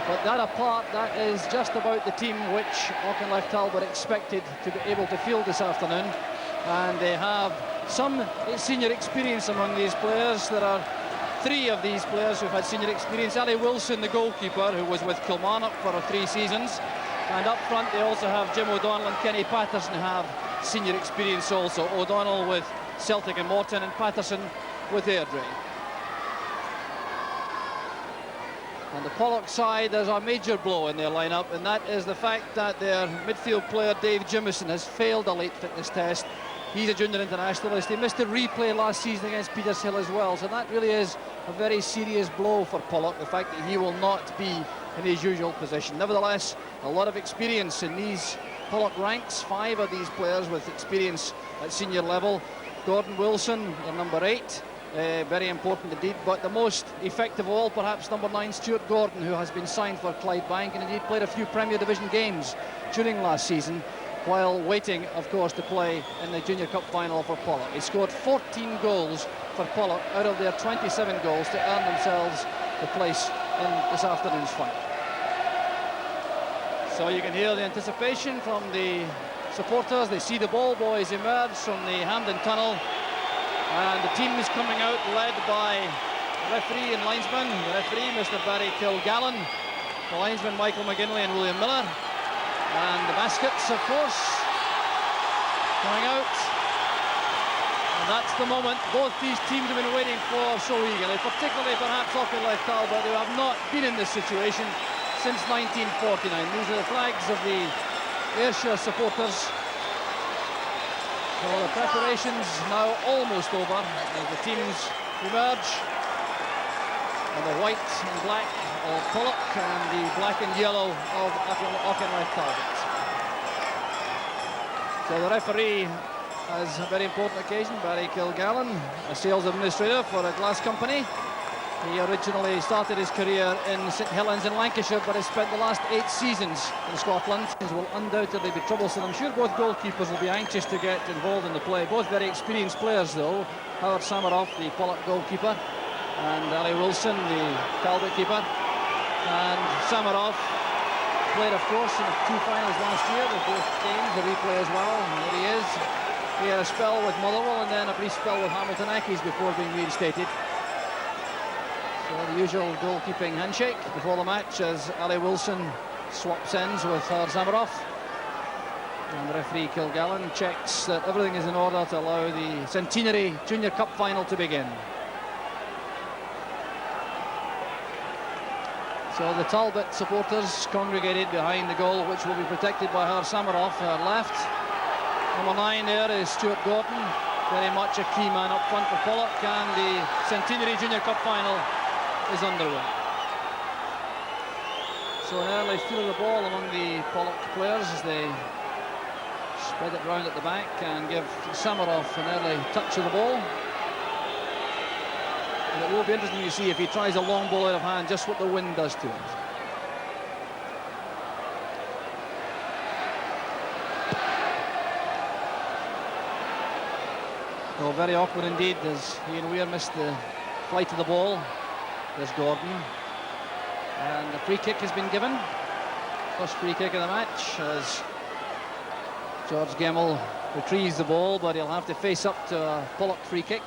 But that apart, that is just about the team which Auchinleck Talbot expected to be able to field this afternoon. And they have some senior experience among these players. There are 3 of these players who've had senior experience. Ali Wilson, the goalkeeper, who was with Kilmarnock for 3 seasons. And up front they also have Jim O'Donnell and Kenny Patterson, who have senior experience also. O'Donnell with Celtic and Morton, and Patterson with Airdrie. On the Pollok side, there's a major blow in their lineup, and that is the fact that their midfield player Dave Jimison has failed a late fitness test. He's a junior internationalist. He missed a replay last season against Petershill as well, so that really is a very serious blow for Pollok, the fact that he will not be in his usual position. Nevertheless, a lot of experience in these Pollok ranks. 5 of these players with experience at senior level. Gordon Wilson, their number 8. Very important indeed, but the most effective of all, perhaps number 9, Stuart Gordon, who has been signed for Clydebank and indeed played a few Premier Division games during last season, while waiting, of course, to play in the Junior Cup final for Pollok. He scored 14 goals for Pollok out of their 27 goals to earn themselves the place in this afternoon's final. So you can hear the anticipation from the supporters. They see the ball boys emerge from the Hampden Tunnel. And the team is coming out led by referee and linesman. The referee, Mr. Barry Kilgallen. The linesman, Michael McGinley and William Miller. And the baskets, of course, coming out. And that's the moment both these teams have been waiting for so eagerly, particularly perhaps Auchinleck Talbot, who have not been in this situation since 1949. These are the flags of the Ayrshire supporters. So the preparations now almost over as the teams emerge. And the white and black of Pollok and the black and yellow of Auchinleck Talbot. So the referee has a very important occasion, Barry Kilgallen, a sales administrator for a glass company. He originally started his career in St Helens in Lancashire, but has spent the last 8 seasons in Scotland. Things will undoubtedly be troublesome. I'm sure both goalkeepers will be anxious to get involved in the play. Both very experienced players, though. Howard Samaroff, the Pollok goalkeeper, and Ali Wilson, the Talbot keeper. And Samaroff played, of course, in the 2 finals last year with both games, the replay as well. And there he is. He had a spell with Motherwell and then a brief spell with Hamilton Accies before being reinstated. So the usual goalkeeping handshake before the match as Ali Wilson swaps ends with Howard Samaroff. And the referee Kilgallen checks that everything is in order to allow the Centenary Junior Cup final to begin. So the Talbot supporters congregated behind the goal, which will be protected by Howard Samaroff, her left. Number 9 there is Stuart Gordon, very much a key man up front for Pollok, and the Centenary Junior Cup final is underway. So an early feel of the ball among the Pollok players as they spread it round at the back and give Samaroff an early touch of the ball. And it will be interesting to see if he tries a long ball out of hand, just what the wind does to it. So very awkward indeed as Ian Weir missed the flight of the ball. There's Gordon, and the free kick has been given. First free kick of the match as George Gemmell retrieves the ball, but he'll have to face up to a Pollok free kick.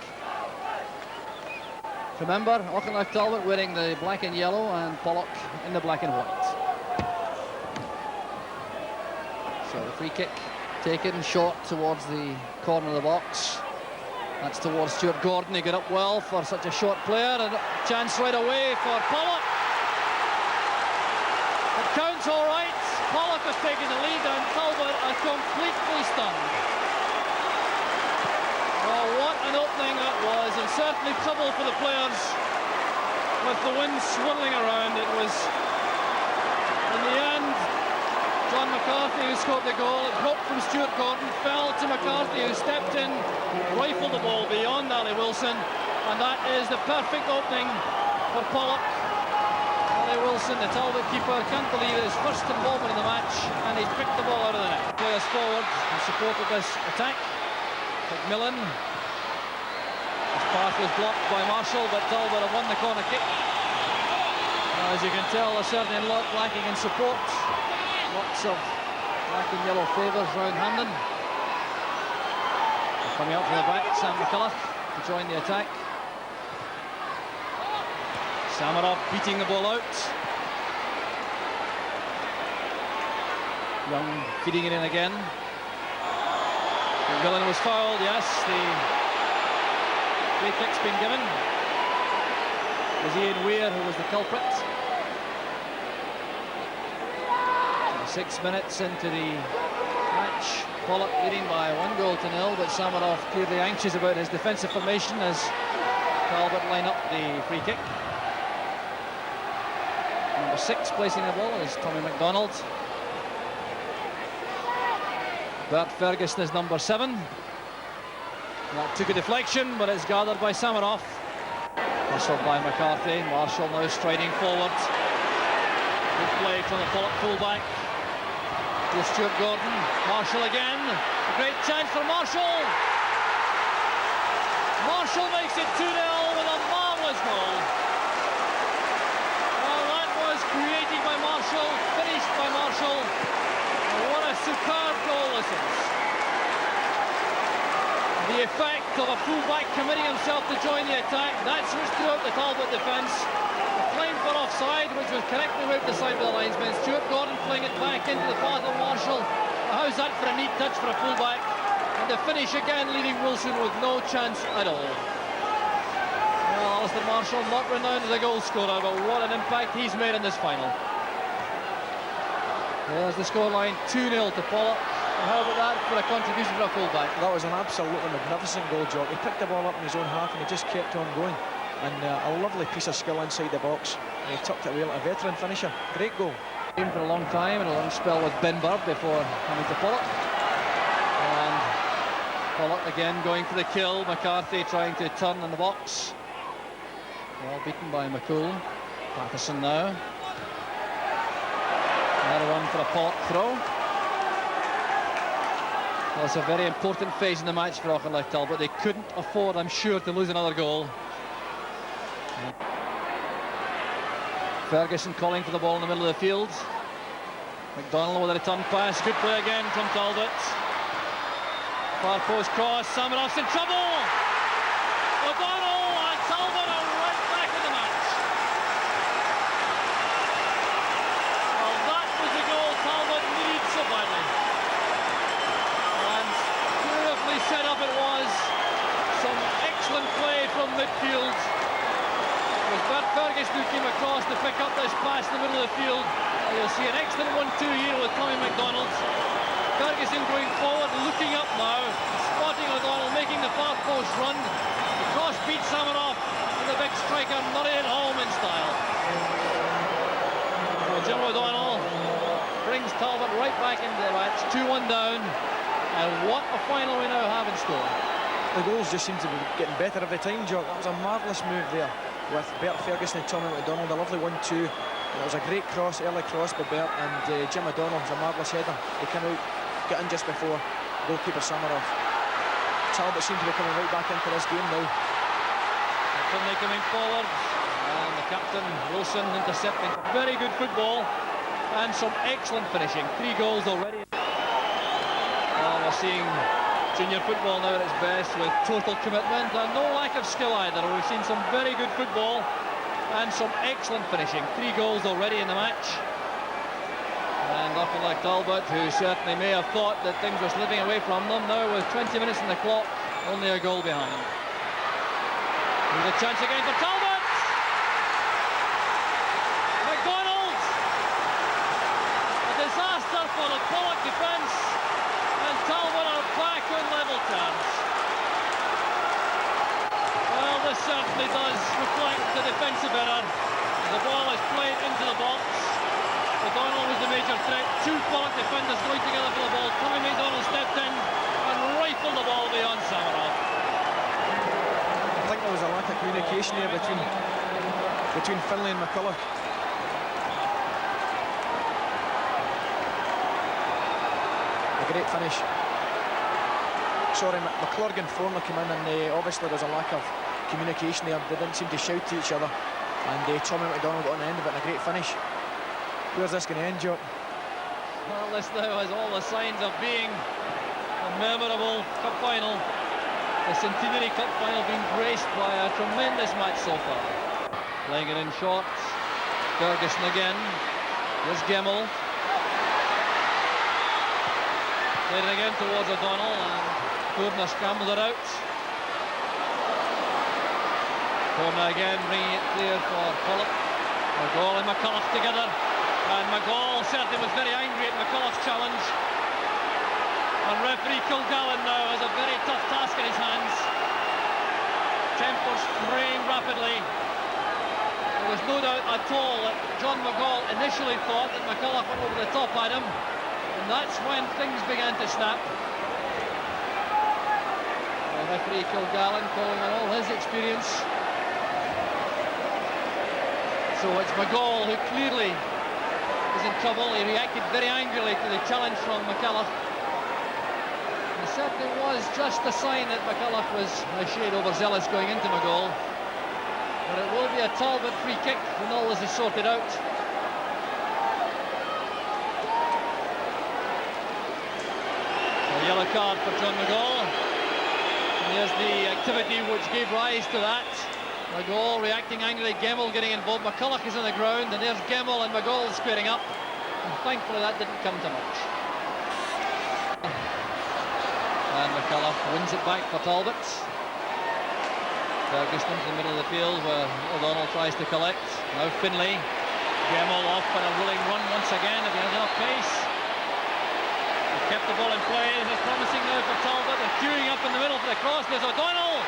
Remember, Auchinleck Talbot wearing the black and yellow and Pollok in the black and white. So the free kick taken, short towards the corner of the box. That's towards Stuart Gordon. He got up well for such a short player, and a chance right away for Pollok. It counts all right. Pollok has taken the lead, and Talbot are completely stunned. Oh, what an opening that was, and certainly trouble for the players with the wind swirling around. It was, in the end, John McCarthy who scored the goal. It hooked from Stuart Gordon, fell to McCarthy who stepped in, rifled the ball beyond Ali Wilson, and that is the perfect opening for Pollok. Ali Wilson, the Talbot keeper, can't believe it, his first involvement in the match, and he's picked the ball out of the net. Players forward in support of this attack. McMillan. His path was blocked by Marshall, but Talbot have won the corner kick. As you can tell, they're certainly a lot lacking in support. Lots of black and yellow favours round Hampden. Coming up from the back, Sam McCulloch to join the attack. Samarov beating the ball out. Young feeding it in again. Gillen was fouled, yes. The free kick's been given. It was Ian Weir who was the culprit. 6 minutes into the match, Pollock leading by 1-0, but Samarov clearly anxious about his defensive formation as Talbot line up the free kick. Number 6 placing the ball is Tommy MacDonald. Bert Ferguson is number 7. That took a deflection, but it's gathered by Samarov. Hustled by McCarthy. Marshall now striding forward. Good play from the Pollock fullback. To Stuart Gordon. Marshall again. A great chance for Marshall. Marshall makes it 2-0 with a marvellous goal. Well, that was created by Marshall, finished by Marshall. What a superb goal this is. The effect of a full-back committing himself to join the attack. That switched throughout the Talbot defence. Playing for offside, which was correctly moved aside by the linesman. Stuart Gordon playing it back into the path of Marshall. How's that for a neat touch for a full-back? And the finish again, leaving Wilson with no chance at all. Well, Alistair Marshall, not renowned as a goal scorer, but what an impact he's made in this final. There's the scoreline, 2-0 to Pollock. And how about that for a contribution for a full-back? That was an absolutely magnificent goal, Jock. He picked the ball up in his own half and he just kept on going. And a lovely piece of skill inside the box. He tucked it away like a veteran finisher. Great goal. Game for a long time and a long spell with Binberg before coming to Pollock. And Pollock again going for the kill. McCarthy trying to turn in the box. Well beaten by McCool. Patterson now. Another one for a Pollock throw. Well, it's a very important phase in the match for Auchinleck Talbot. They couldn't afford, I'm sure, to lose another goal. Ferguson calling for the ball in the middle of the field. McDonald with a return pass. Good play again from Talbot. Far post cross. Samarov's in trouble. O'Donnell and Talbot are right back in the match. Well, that was the goal Talbot needed so badly. And beautifully set up it was. Some excellent play from midfield. It was Bert Ferguson who came across to pick up this pass in the middle of the field. You'll see an excellent 1-2 here with Tommy MacDonald. Ferguson going forward, looking up now, spotting O'Donnell, making the far post run. The cross beats Samarov, and the big striker nutted it home in style. So Jim O'Donnell brings Talbot right back into the match, 2-1 down, and what a final we now have in store. The goals just seem to be getting better every time, Jock. That was a marvellous move there with Bert Ferguson and Tommy MacDonald, a lovely 1-2. It was a great cross, early cross by Bert, and Jim O'Donnell was a marvellous header. He came out, got in just before goalkeeper Samarov. Talbot seemed to be coming right back into this game now. Finlay coming forward, and the captain Wilson intercepting. Very good football and some excellent finishing. 3 goals already. Well, we're seeing junior football now at its best with total commitment and no lack of skill either. We've seen some very good football and some excellent finishing. 3 goals already in the match. And Auchinleck Talbot, who certainly may have thought that things were slipping away from them, now with 20 minutes in the clock, only a goal behind. Here's a chance again for Talbot! MacDonald! A disaster for the Pollock defence, and Talbot are back on level terms. Well, this certainly does reflect the defensive error. The ball is played into the box. O'Donnell was the major threat. 2 Pollock defenders going together for the ball. Tommy MacDonald stepped in and rifled the ball beyond Samarov. I think there was a lack of communication here between Finlay and McCulloch. A great finish. Sorry, McClurgan formally came in, and obviously there's a lack of communication there. They didn't seem to shout to each other. And Tommy McDonald got on the end of it and a great finish. Where's this going to end, Jock? Well, this now has all the signs of being a memorable cup final. The Centenary Cup final being graced by a tremendous match so far. Playing it in short. Ferguson again. Here's Gemmell. Played it again towards O'Donnell, and Courtney scrambled it out. Courtney again bringing it clear for Pollock. McGall and McCulloch together. And McGall certainly was very angry at McCulloch's challenge. And referee Kilgallen now has a very tough task in his hands. Tempers fraying rapidly. There was no doubt at all that John McGall initially thought that McCulloch went over the top at him. And that's when things began to snap. The referee Kilgallen calling on all his experience. So it's McGall who clearly is in trouble. He reacted very angrily to the challenge from McCulloch. It certainly was just a sign that McCulloch was a shade overzealous going into McGall. But it will be a Talbot free kick when all this is sorted out. A yellow card for John McGall. And here's the activity which gave rise to that. McGall reacting angrily, Gemmell getting involved. McCulloch is on the ground, and there's Gemmell and McGall squaring up. And thankfully that didn't come to much. And McCulloch wins it back for Talbot. Ferguson into the middle of the field where O'Donnell tries to collect. Now Finlay. Gemmell off on a willing run once again if he has enough pace. He kept the ball in play. This is promising now for Talbot. They're queuing up in the middle for the cross. There's O'Donnell.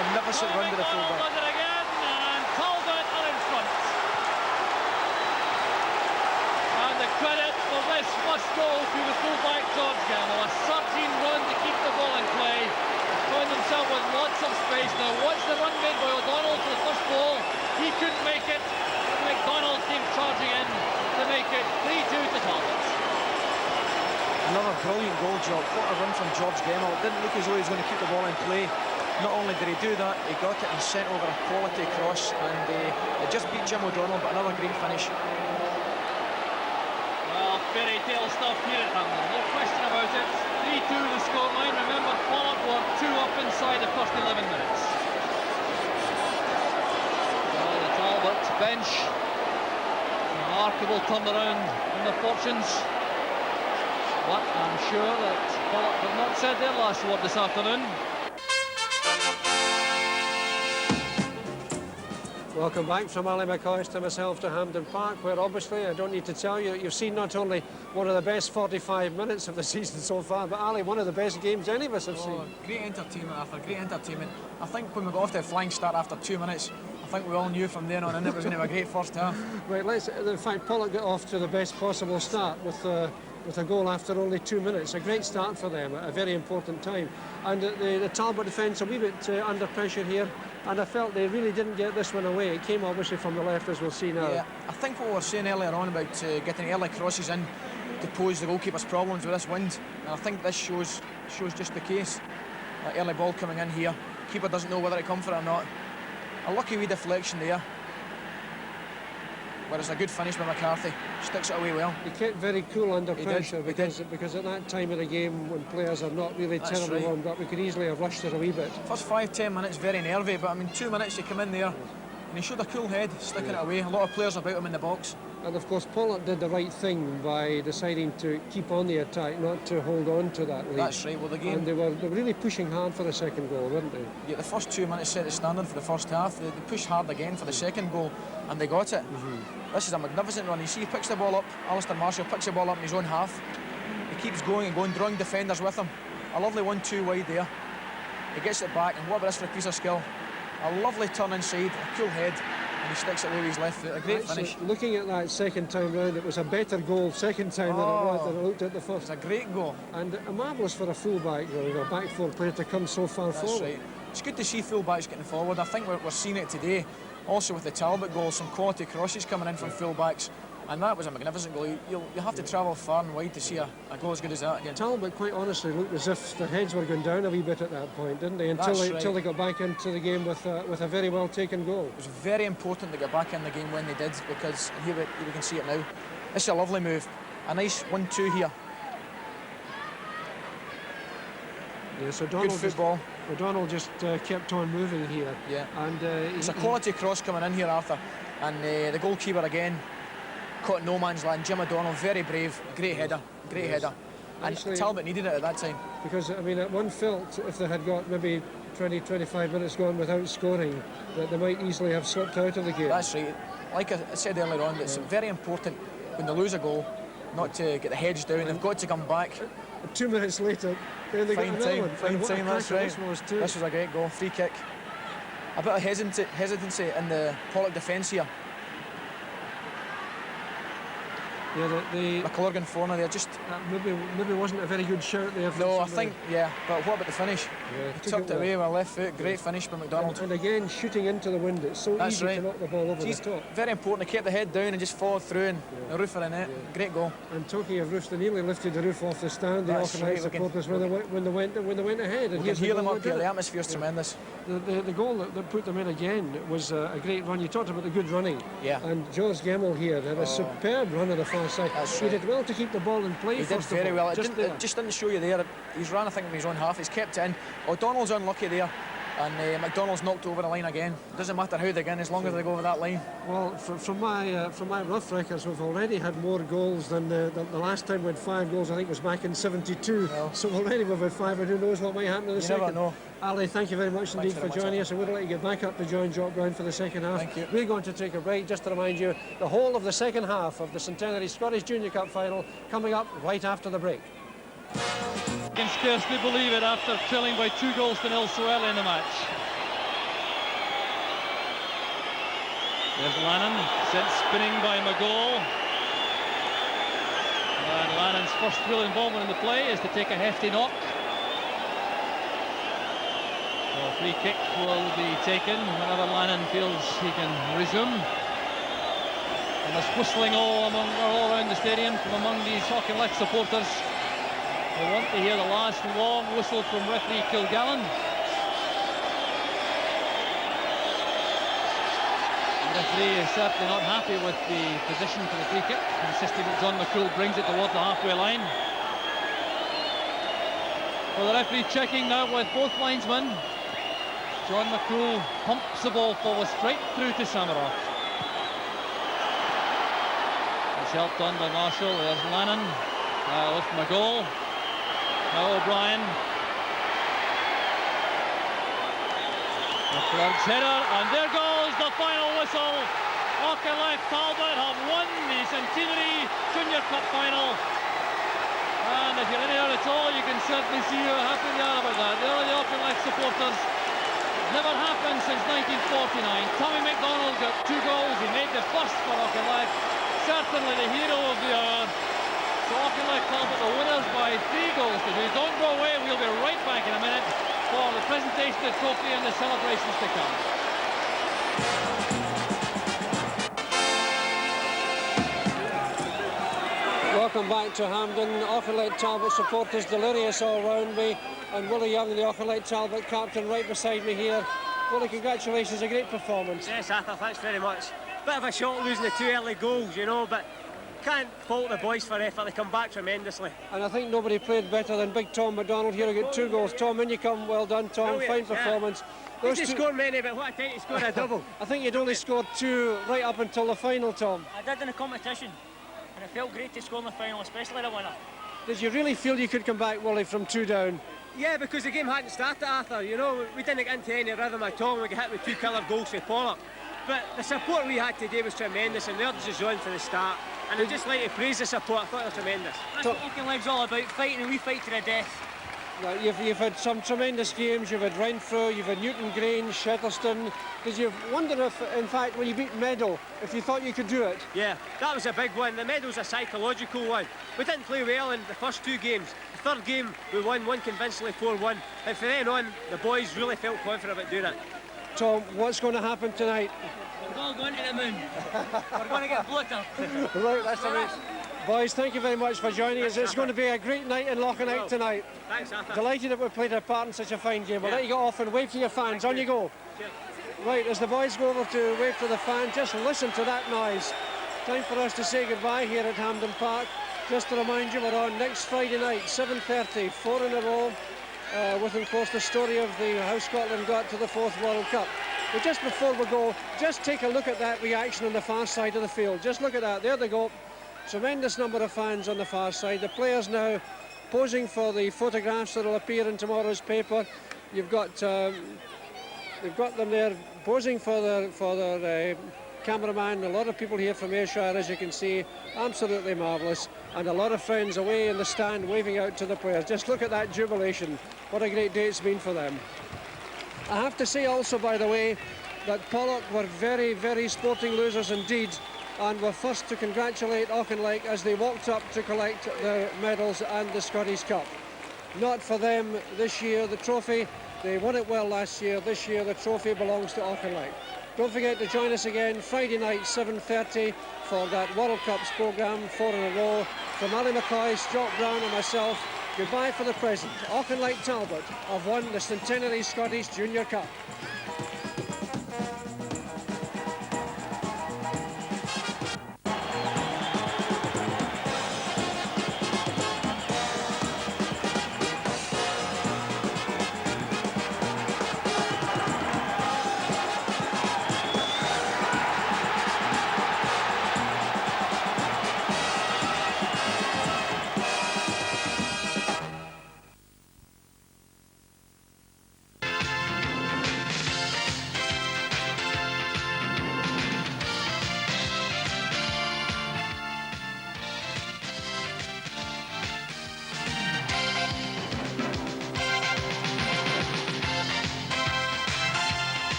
Magnificent run to the fullback. Does it again, and Talbot are in front. And the credit for this must go to the fullback George Gemmell. A surging run to keep the ball in play. Found himself with lots of space. Now watch the run made by O'Donnell for the first ball. He couldn't make it. McDonald came charging in to make it 3-2 to Talbot. Another brilliant goal, Jock. What a run from George Gemmell. It didn't look as though he was going to keep the ball in play. Not only did he do that, he got it and sent over a quality cross, and it just beat Jim O'Donnell, but another great finish. Well, fairy tale stuff here at Hampden, no question about it. 3-2 the scoreline. Remember, Pollock were 2 up inside the first 11 minutes. Well, the Talbot bench, remarkable turnaround in their fortunes. But I'm sure that Pollock have not said their last word this afternoon. Welcome back from Ali McCoist to myself to Hampden Park, where obviously, I don't need to tell you, you've seen not only one of the best 45 minutes of the season so far, but Ali, one of the best games any of us have seen. Great entertainment after great entertainment. I think when we got off to a flying start after 2 minutes, I think we all knew from there on in it was going to be a great first half. Right, in fact, Pollock got off to the best possible start with a goal after only 2 minutes. A great start for them at a very important time. And the Talbot defence a wee bit under pressure here, and I felt they really didn't get this one away. It came obviously from the left, as we'll see now. Yeah, I think what we were saying earlier on about getting early crosses in to pose the goalkeeper's problems with this wind, and I think this shows just the case. That early ball coming in here, keeper doesn't know whether to come for it or not. A lucky wee deflection there. Whereas a good finish by McCarthy, sticks it away well. He kept very cool under pressure did. because at that time of the game, when players are not really terribly warmed up, we could easily have rushed it a wee bit. First 5-10 minutes very nervy, but I mean 2 minutes you come in there and he showed a cool head, sticking it away. A lot of players about him in the box. And of course Pollock did the right thing by deciding to keep on the attack, not to hold on to that lead. That's right. Well, the game. And they were really pushing hard for the second goal, weren't they? Yeah, the first 2 minutes set the standard for the first half. They pushed hard again for the second goal, and they got it. This is a magnificent run. You see, he picks the ball up. Alistair Marshall picks the ball up in his own half. He keeps going and going, drawing defenders with him. A lovely 1-2 wide there. He gets it back, and what about this for a piece of skill? A lovely turn inside, a cool head, and he sticks it away with his left foot. A great finish. Looking at that second time round, it was a better goal second time than it was than it looked at the first. It's a great goal. And marvellous for a full-back, a back four player to come so far forward. That's right. It's good to see full-backs getting forward. I think we're seeing it today. Also with the Talbot goal, some quality crosses coming in from full-backs. And that was a magnificent goal. You'll have to travel far and wide to see a goal as good as that again. Talbot, quite honestly, looked as if their heads were going down a wee bit at that point, didn't they? Until they got back into the game with a very well taken goal. It was very important to get back in the game when they did, because here we can see it now. This is a lovely move. A nice 1-2 here. Yeah, so Good football. O'Donnell just kept on moving here. Yeah. And it's a quality cross coming in here, Arthur. And the goalkeeper again caught no man's land. Jim O'Donnell, very brave, great header, header. And actually, Talbot needed it at that time. Because, I mean, at one felt, if they had got maybe 20-25 minutes gone without scoring, that they might easily have slipped out of the game. That's right. Like I said earlier on, it's very important when they lose a goal not to get the heads down. They've got to come back. 2 minutes later, then they got another one. Fine time, that's right. This was a great goal, free kick. A bit of hesitancy in the Pollock defence here. Yeah, the McColgan Forner there just maybe wasn't a very good shout there. No, I think but what about the finish? Yeah, he tucked it away with a left foot. Great finish by McDonald. And again, shooting into the wind. It's so easy to knock the ball over the top. Very important to keep the head down and just fall through and the roof of the net. Great goal. And talking of roofs, they nearly lifted the roof off the stand. The Auchinleck supporters when they went ahead. And you can hear them up here. The atmosphere's tremendous. The goal that put them in again was a great run. You talked about the good running. Yeah. And George Gemmell here had a superb run on the far side. That's he did well to keep the ball in play. He did very well. It just didn't show you there. He's ran, I think, in his own half. He's kept it in. O'Donnell's unlucky there. And McDonald's knocked over the line again. Doesn't matter how they get in, as long as they go over that line. Well, from my rough records, we've already had more goals than the last time we had 5 goals. I think was back in '72. Well, so already we've had 5, and who knows what might happen in the second. You never know. Ali, thank you very much indeed for joining us, and we'll let you get back up to join Jock Brown for the second half. Thank you. We're going to take a break. Just to remind you, the whole of the second half of the Centenary Scottish Junior Cup final coming up right after the break. You can scarcely believe it after trailing by 2-0 so early in the match. There's Lannan, sent spinning by McGoal. And Lannan's first real involvement in the play is to take a hefty knock. So a free kick will be taken whenever Lannan feels he can resume. And there's whistling all around the stadium from among these Auchinleck supporters. We want to hear the last long whistle from referee Kilgallen. The referee is certainly not happy with the position for the free kick, insisting that John McCool brings it towards the halfway line. Well, the referee checking now with both linesmen. John McCool pumps the ball forward straight through to Samaroff. It's helped on by Marshall. There's Lannan with McGoal. Now O'Brien. McClurg's header, and there goes the final whistle. Auchinleck Talbot have won the Centenary Junior Cup final. And if you're in here at all, you can certainly see how happy they are about that. There are the Auchinleck supporters. It's never happened since 1949. Tommy McDonald got 2 goals. He made the first for Auchinleck. Certainly the hero of the hour. So Auchinleck Talbot the winners by 3 goals to 2. Don't go away, we'll be right back in a minute for the presentation of the trophy and the celebrations to come. Welcome back to Hampden. Auchinleck Talbot supporters delirious all round me, and Willie Young, the Auchinleck Talbot captain, right beside me here. Willie, congratulations, a great performance. Yes, Arthur, thanks very much. Bit of a shock losing the 2 early goals, you know, but can't fault the boys for effort. They come back tremendously. And I think nobody played better than big Tom McDonald here, who got 2 goals. Tom, in you come. Well done, Tom. Brilliant. Fine performance. He didn't score many, but what a time to score a double. I think you'd only scored 2 right up until the final, Tom. I did in the competition, and it felt great to score in the final, especially the winner. Did you really feel you could come back, Willie, from 2 down? Yeah, because the game hadn't started, Arthur. You know, we didn't get into any rhythm at all. We got hit with 2 killer goals for Pollock. But the support we had today was tremendous, and the others was on from the start. And I'd just like to praise the support. I thought it was tremendous. That's what Auchinleck's all about, fighting, and we fight to the death. You've had some tremendous games. You've had Renfrew, you've had Newton Grange, Shettleston. Did you wonder if, in fact, when you beat Meadow, if you thought you could do it? Yeah, that was a big one. The Meadow's a psychological one. We didn't play well in the first 2 games. The 3rd game, we won convincingly 4-1. And from then on, the boys really felt confident about doing it. Tom, what's going to happen tonight? We're all going to the moon. We're going to get bloated. Right, that's the way. Boys, thank you very much for joining us. It's going to be a great night in Auchinleck tonight. Thanks, Arthur. Delighted that we played a part in such a fine game. We'll let you get off and wave to your fans. On you go. Cheers. Right, as the boys go over to wave to the fans, just listen to that noise. Time for us to say goodbye here at Hampden Park. Just to remind you, we're on next Friday night, 7:30, 4 in a row, with, of course, the story of how Scotland got to the 4th World Cup. But just before we go, just take a look at that reaction on the far side of the field. Just look at that. There they go. Tremendous number of fans on the far side. The players now posing for the photographs that will appear in tomorrow's paper. You've got they've got them there posing for their cameraman. A lot of people here from Ayrshire, as you can see. Absolutely marvellous. And a lot of friends away in the stand waving out to the players. Just look at that jubilation. What a great day it's been for them. I have to say also, by the way, that Pollock were very, very sporting losers indeed, and were first to congratulate Auchinleck as they walked up to collect their medals and the Scottish Cup. Not for them this year, the trophy. They won it well last year. This year, the trophy belongs to Auchinleck. Don't forget to join us again Friday night, 7:30, for that World Cups programme, 4 in a row. From Ali McCoy, Stuart Brown and myself, goodbye for the present. Auchinleck Talbot have won the Centenary Scottish Junior Cup.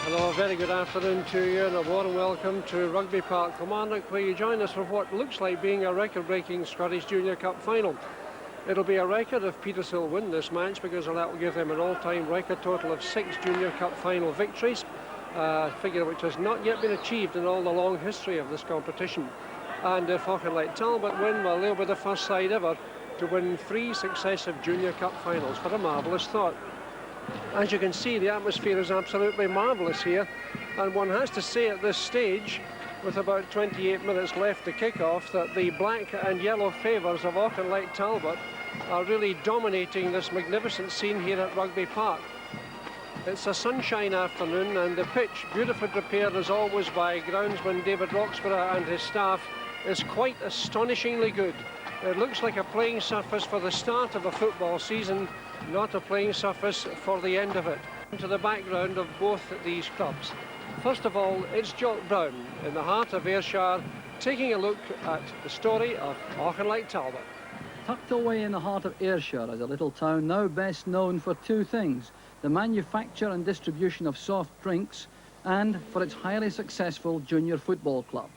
Hello, a very good afternoon to you and a warm welcome to Rugby Park, Kilmarnock, where you join us for what looks like being a record-breaking Scottish Junior Cup final. It'll be a record if Petershill win this match, because that will give them an all-time record total of 6 Junior Cup final victories, a figure which has not yet been achieved in all the long history of this competition. And if Auchinleck Talbot win, well, they'll be the first side ever to win 3 successive Junior Cup finals. What a marvellous thought. As you can see, the atmosphere is absolutely marvellous here, and one has to say at this stage, with about 28 minutes left to kick off, that the black and yellow favours of Auchinleck Talbot are really dominating this magnificent scene here at Rugby Park. It's a sunshine afternoon, and the pitch, beautifully prepared as always by groundsman David Roxburgh and his staff, is quite astonishingly good. It looks like a playing surface for the start of a football season, not a playing surface for the end of it. To the background of both these clubs. First of all, it's Jock Brown in the heart of Ayrshire, taking a look at the story of Auchinleck Talbot. Tucked away in the heart of Ayrshire is a little town now best known for 2 things: the manufacture and distribution of soft drinks, and for its highly successful junior football club.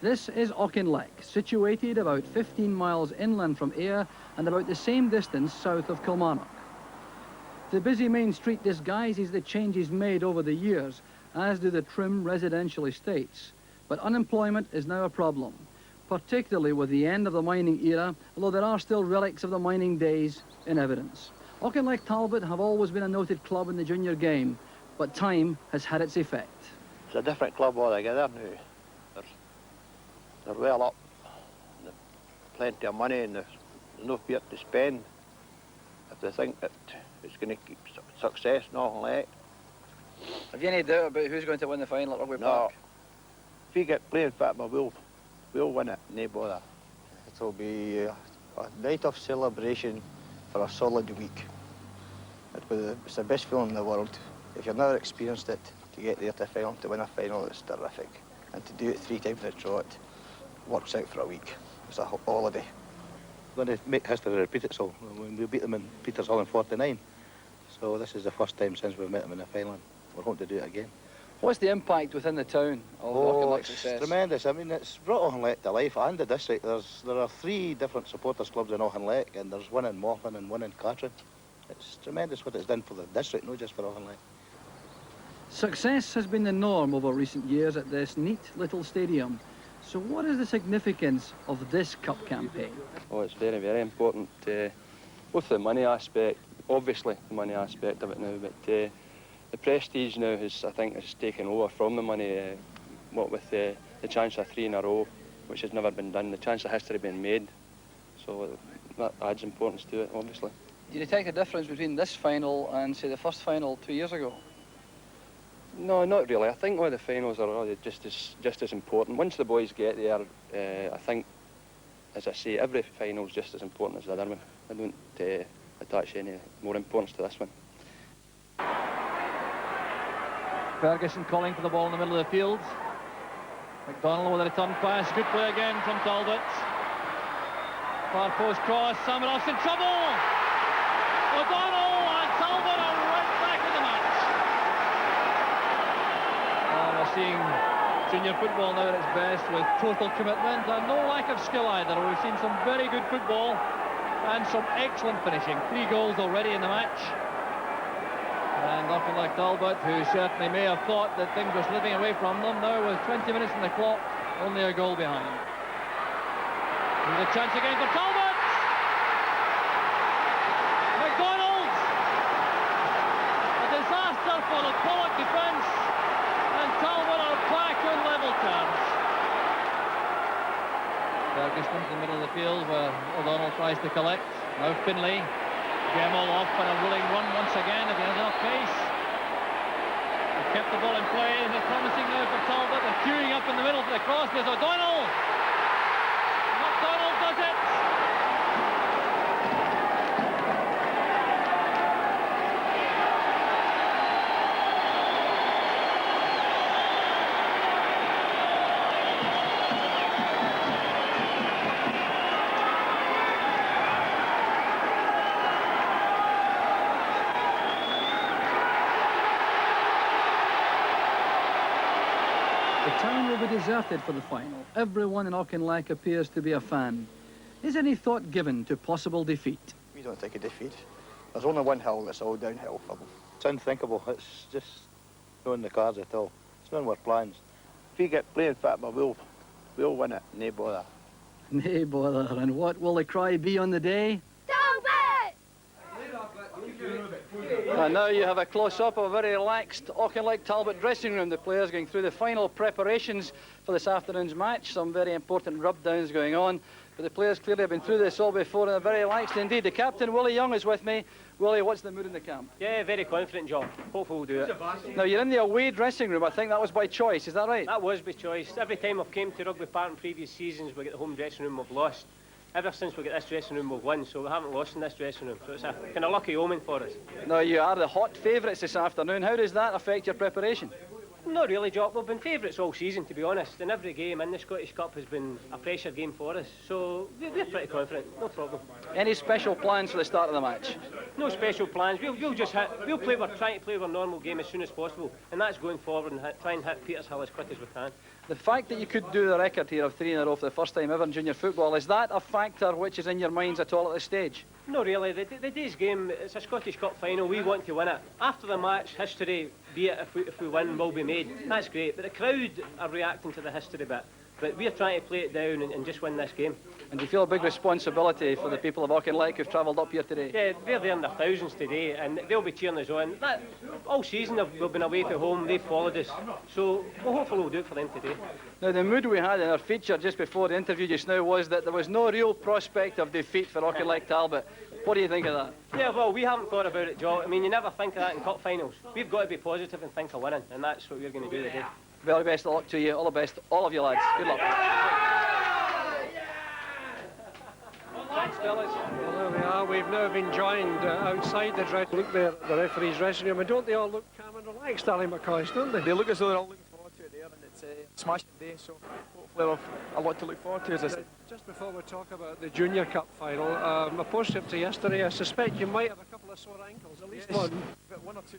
This is Auchinleck, situated about 15 miles inland from Ayr and about the same distance south of Kilmarnock. The busy main street disguises the changes made over the years, as do the trim residential estates. But unemployment is now a problem, particularly with the end of the mining era, although there are still relics of the mining days in evidence. Auchinleck Talbot have always been a noted club in the junior game, but time has had its effect. It's a different club altogether now. They're well up, they've plenty of money, and there's no fear to spend if they think that it's going to keep success in Auchinleck. Have you any doubt about who's going to win the final at Rugby Park? If we get playing fit, we'll win it, no bother. It'll be a night of celebration for a solid week. It's the best feeling in the world. If you've never experienced it, to get there to the final, to win a final, it's terrific. And to do it 3 times in a trot works out for a week. It's a holiday. We're going to make history repeat itself. We beat them in Petershill in 49. So this is the first time since we've met them in the final. We're hoping to do it again. What's the impact within the town of Auchinleck's it's success? tremendous. I mean, it's brought Auchinleck to life and the district. There are 3 different supporters clubs in Auchinleck, and there's one in Morton and one in Cattrin. It's tremendous what it's done for the district, not just for Auchinleck. Success has been the norm over recent years at this neat little stadium. So what is the significance of this cup campaign? Oh, it's very, very important. Both the money aspect, obviously the money aspect of it now, but the prestige now has, I think, has taken over from the money. What with the chance of 3 in a row, which has never been done, the chance of history being made. So that adds importance to it, obviously. Do you detect a difference between this final and, say, the first final 2 years ago? No, not really. I think all the finals are really just as important. Once the boys get there, I think, as I say, every final is just as important as the other one. I don't attach any more importance to this one. Ferguson calling for the ball in the middle of the field. McDonald with a return pass. Good play again from Talbot. Far post cross. Samaroff's in trouble. O'Donnell and Talbot are right back in the match. We're seeing junior football now at its best with total commitment and no lack of skill either. We've seen some very good football and some excellent finishing. 3 goals already in the match. And Auchinleck Talbot, who certainly may have thought that things were slipping away from them, now with 20 minutes on the clock, only a goal behind. Here's a chance again for Talbot! McDonald! A disaster for the Pollock defence, and Talbot are back on level terms. Ferguson in the middle of the field where O'Donnell tries to collect. Now Finlay. Gemmell off for a willing run once again if he has enough pace. He kept the ball in play. It's promising now for Talbot. They're queuing up in the middle for the cross. There's O'Donnell. McDonald does it. The town will be deserted for the final. Everyone in Auchinleck appears to be a fan. Is any thought given to possible defeat? We don't take a defeat. There's only one hill, it's all downhill for them. It's unthinkable. It's just not in the cards at all. It's not in our plans. If we get playing fit, we'll win it, no bother. Nay bother. And what will the cry be on the day? And now you have a close-up of a very relaxed Auchinleck Talbot dressing room. The players going through the final preparations for this afternoon's match. Some very important rub-downs going on. But the players clearly have been through this all before and they're very relaxed indeed. The captain, Willie Young, is with me. Willie, what's the mood in the camp? Yeah, very confident, John. Hopefully we'll do it. Now, you're in the away dressing room. I think that was by choice. Is that right? That was by choice. Every time I've came to Rugby Park in previous seasons, we get the home dressing room, we've lost. Ever since we get this dressing room, we've won, so we haven't lost in this dressing room. So it's a kind of lucky omen for us. Now, you are the hot favourites this afternoon. How does that affect your preparation? Not really, Jock. We've been favourites all season, to be honest. And every game in the Scottish Cup has been a pressure game for us. So we're pretty confident, no problem. Any special plans for the start of the match? No special plans. We'll just hit. We're trying to play our normal game as soon as possible, and that's going forward and try and hit Petershill as quick as we can. The fact that you could do the record here of 3 in a row for the first time ever in junior football, is that a factor which is in your minds at all at this stage? No, really. The day's game, it's a Scottish Cup final. We want to win it. After the match, history, be it if we win, will be made. That's great. But the crowd are reacting to the history bit. But we're trying to play it down and just win this game. And do you feel a big responsibility for the people of Auchinleck who've travelled up here today? Yeah, they're there in their thousands today, and they'll be cheering us on. All season we've been away from home, they've followed us. So hopefully we'll do it for them today. Now, the mood we had in our feature just before the interview just now was that there was no real prospect of defeat for Auchinleck Talbot. What do you think of that? Yeah, well, we haven't thought about it, Joe. I mean, you never think of that in cup finals. We've got to be positive and think of winning, and that's what we're going to do today. Very best of luck to you. All the best, all of you lads. Good luck. Thanks, fellas. Well, there we are. We've now been joined outside the dressing room. Look there at the referee's dressing room. And don't they all look calm and relaxed, Ali McCoy, don't they? They look as though they're all looking forward to it there, and it's a smashing day, so hopefully we've a lot to look forward to. As I said. Just before we talk about the Junior Cup final, a post-trip to yesterday, I suspect you might have a couple of sore ankles, at least one. One or two,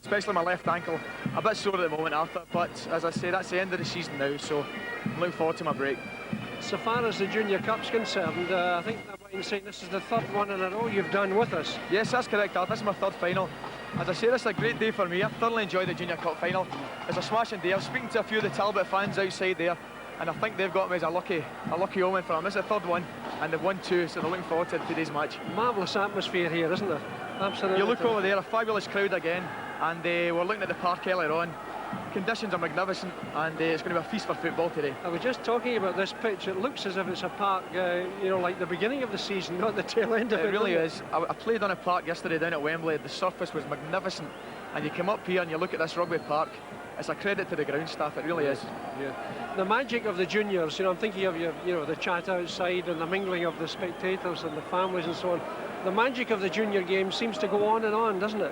especially my left ankle. A bit sore at the moment, Arthur, but as I say, that's the end of the season now, so I'm looking forward to my break. So far as the Junior Cup's concerned, I think that right in saying this is the third one in a row you've done with us? Yes, that's correct, Art. This is my third final. As I say, this is a great day for me. I thoroughly enjoyed the Junior Cup final. It's a smashing day. I was speaking to a few of the Talbot fans outside there, and I think they've got me as a lucky omen for them. This is the third one, and they've won two, so they're looking forward to today's match. Marvellous atmosphere here, isn't there? Absolutely. You look over there, a fabulous crowd again, and we're looking at the park earlier on. Conditions are magnificent, and it's going to be a feast for football today. I was just talking about this pitch. It looks as if it's a park, you know, like the beginning of the season, not the tail end of it. It really is. I played on a park yesterday down at Wembley. The surface was magnificent, and you come up here and you look at this rugby park. It's a credit to the ground staff. It really is. Yeah. The magic of the juniors. You know, I'm thinking of the chat outside and the mingling of the spectators and the families and so on. The magic of the junior game seems to go on, doesn't it?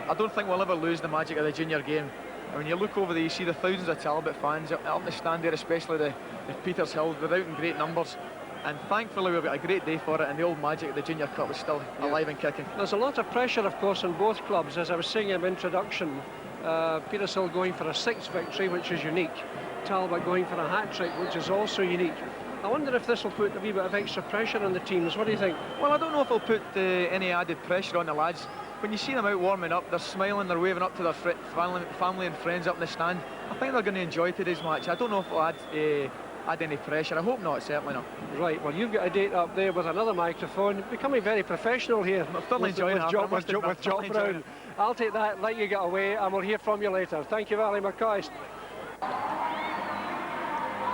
I don't think we'll ever lose the magic of the junior game. And when you look over there, you see the thousands of Talbot fans up the stand there, especially the Peters Hill. They're out in great numbers. And thankfully we've got a great day for it, and the old magic of the Junior Cup is still alive and kicking. There's a lot of pressure, of course, on both clubs. As I was saying in introduction, Peters Hill going for a 6th victory, which is unique. Talbot going for a hat-trick, which is also unique. I wonder if this will put a wee bit of extra pressure on the teams. What do you think? Well, I don't know if it'll put any added pressure on the lads. When you see them out warming up, they're smiling, they're waving up to their family and friends up in the stand. I think they're going to enjoy today's match. I don't know if it'll add any pressure. I hope not, certainly not. Right, well, you've got a date up there with another microphone. Becoming very professional here. I'm thoroughly enjoying it. With Jock Brown. I'll take that, let you get away, and we'll hear from you later. Thank you, Valley McCoist.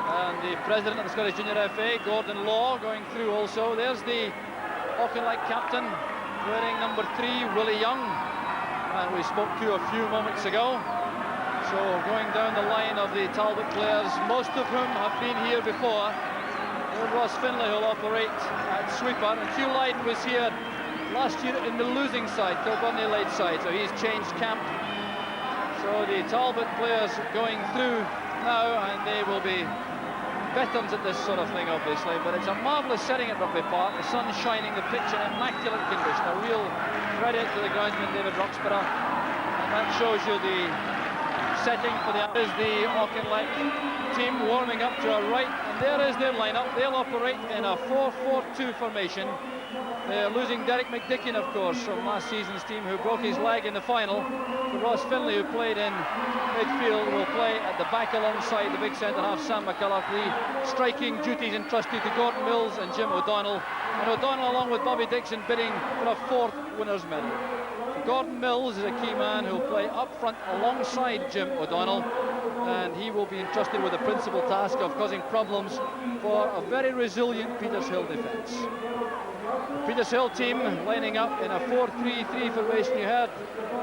And the president of the Scottish Junior FA, Gordon Law, going through also. There's the Auchinleck captain, wearing number 3, Willie Young, and we spoke to a few moments ago. So going down the line of the Talbot players, most of whom have been here before. Ross Finlay will operate at sweeper, and Hugh Lyden was here last year in the losing side, Kilburney late side, so he's changed camp. So the Talbot players going through now, and they will be veterans at this sort of thing, obviously, but it's a marvellous setting at Rugby Park. The sun's shining, the pitch in immaculate condition. A real credit to the groundsman David Roxburgh, and that shows you the setting for the Auchinleck team warming up to our right, and there is their lineup. They'll operate in a 4-4-2 formation. They're losing Derek McDickin, of course, from last season's team, who broke his leg in the final. So Ross Finlay, who played in midfield, will play at the back alongside the big centre-half Sam McCulloch. The striking duties entrusted to Gordon Mills and Jim O'Donnell. And O'Donnell, along with Bobby Dixon, bidding for a 4th winner's medal. So Gordon Mills is a key man who will play up front alongside Jim O'Donnell, and he will be entrusted with the principal task of causing problems for a very resilient Peters Hill defence. Peters Hill team lining up in a 4-3-3 formation. You heard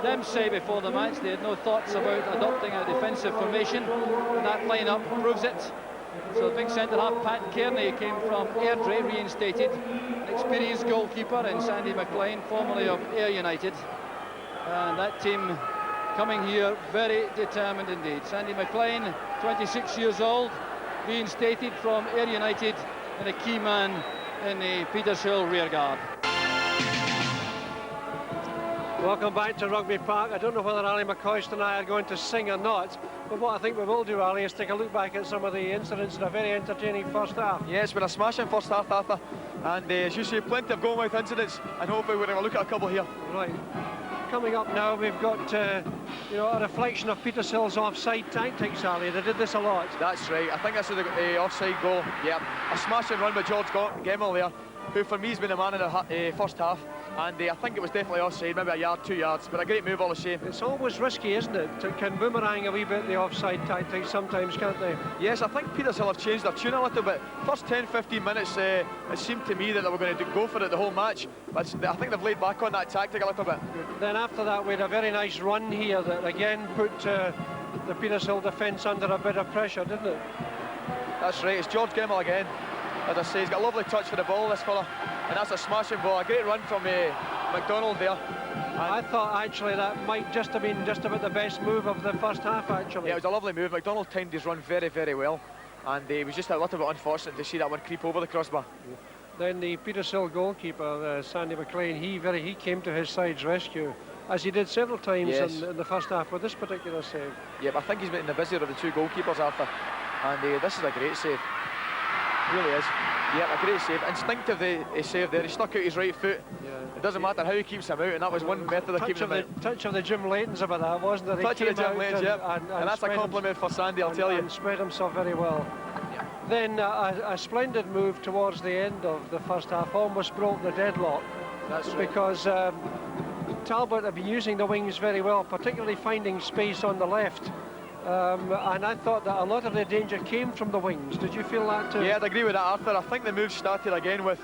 them say before the match they had no thoughts about adopting a defensive formation, and that lineup proves it. So the big centre-half Pat Kearney came from Airdrie, reinstated, an experienced goalkeeper in Sandy McLean, formerly of Ayr United, and that team coming here very determined indeed. Sandy McLean, 26 years old, reinstated from Ayr United, and a key man in the Peters Hill rearguard. Welcome back to Rugby Park. I don't know whether Ali McCoist and I are going to sing or not, but what I think we will do, Ali, is take a look back at some of the incidents in a very entertaining first half. Yeah, it's been a smashing first half, Arthur, and as you say, plenty of goal-mouth incidents, and hopefully we're going to look at a couple here. Right. Coming up now, we've got a reflection of Peters Hill's offside tactics, Ali. They did this a lot. That's right. I think this is the offside goal. Yeah, a smashing run by George Gemmell there, who for me has been the man in the first half, and I think it was definitely offside, maybe a yard, 2 yards, but a great move all the same. It's always risky, isn't it? It can boomerang a wee bit the offside tactics sometimes, can't they? Yes, I think Peters Hill have changed their tune a little bit. First 10-15 minutes, it seemed to me that they were going to go for it the whole match, but I think they've laid back on that tactic a little bit. Then after that, we had a very nice run here that again put the Peters Hill defence under a bit of pressure, didn't it? That's right, it's George Gemmell again. As I say, he's got a lovely touch for the ball, this fella, and that's a smashing ball. A great run from McDonald there. And I thought actually that might just have been just about the best move of the first half, actually. Yeah, it was a lovely move. McDonald timed his run very, very well, and it was just a little bit unfortunate to see that one creep over the crossbar. Then the Peters Hill goalkeeper, Sandy McLean, he came to his side's rescue, as he did several times in the first half with this particular save. Yeah, but I think he's been the busier of the two goalkeepers, Arthur, and this is a great save. It really is. Yeah, a great save. Instinctively, he saved there. He stuck out his right foot. Yeah. It doesn't matter how he keeps him out, and that was one method of keeping him out. Touch of the Jim Laytons about that, wasn't there? Touch of the Jim Laytons, yeah. And that's a compliment for Sandy, I'll tell you. And spread himself very well. Yeah. Then a splendid move towards the end of the first half, almost broke the deadlock. That's right. Because Talbot have been using the wings very well, particularly finding space on the left. And I thought that a lot of the danger came from the wings. Did you feel that too? Yeah, I'd agree with that, Arthur. I think the move started again with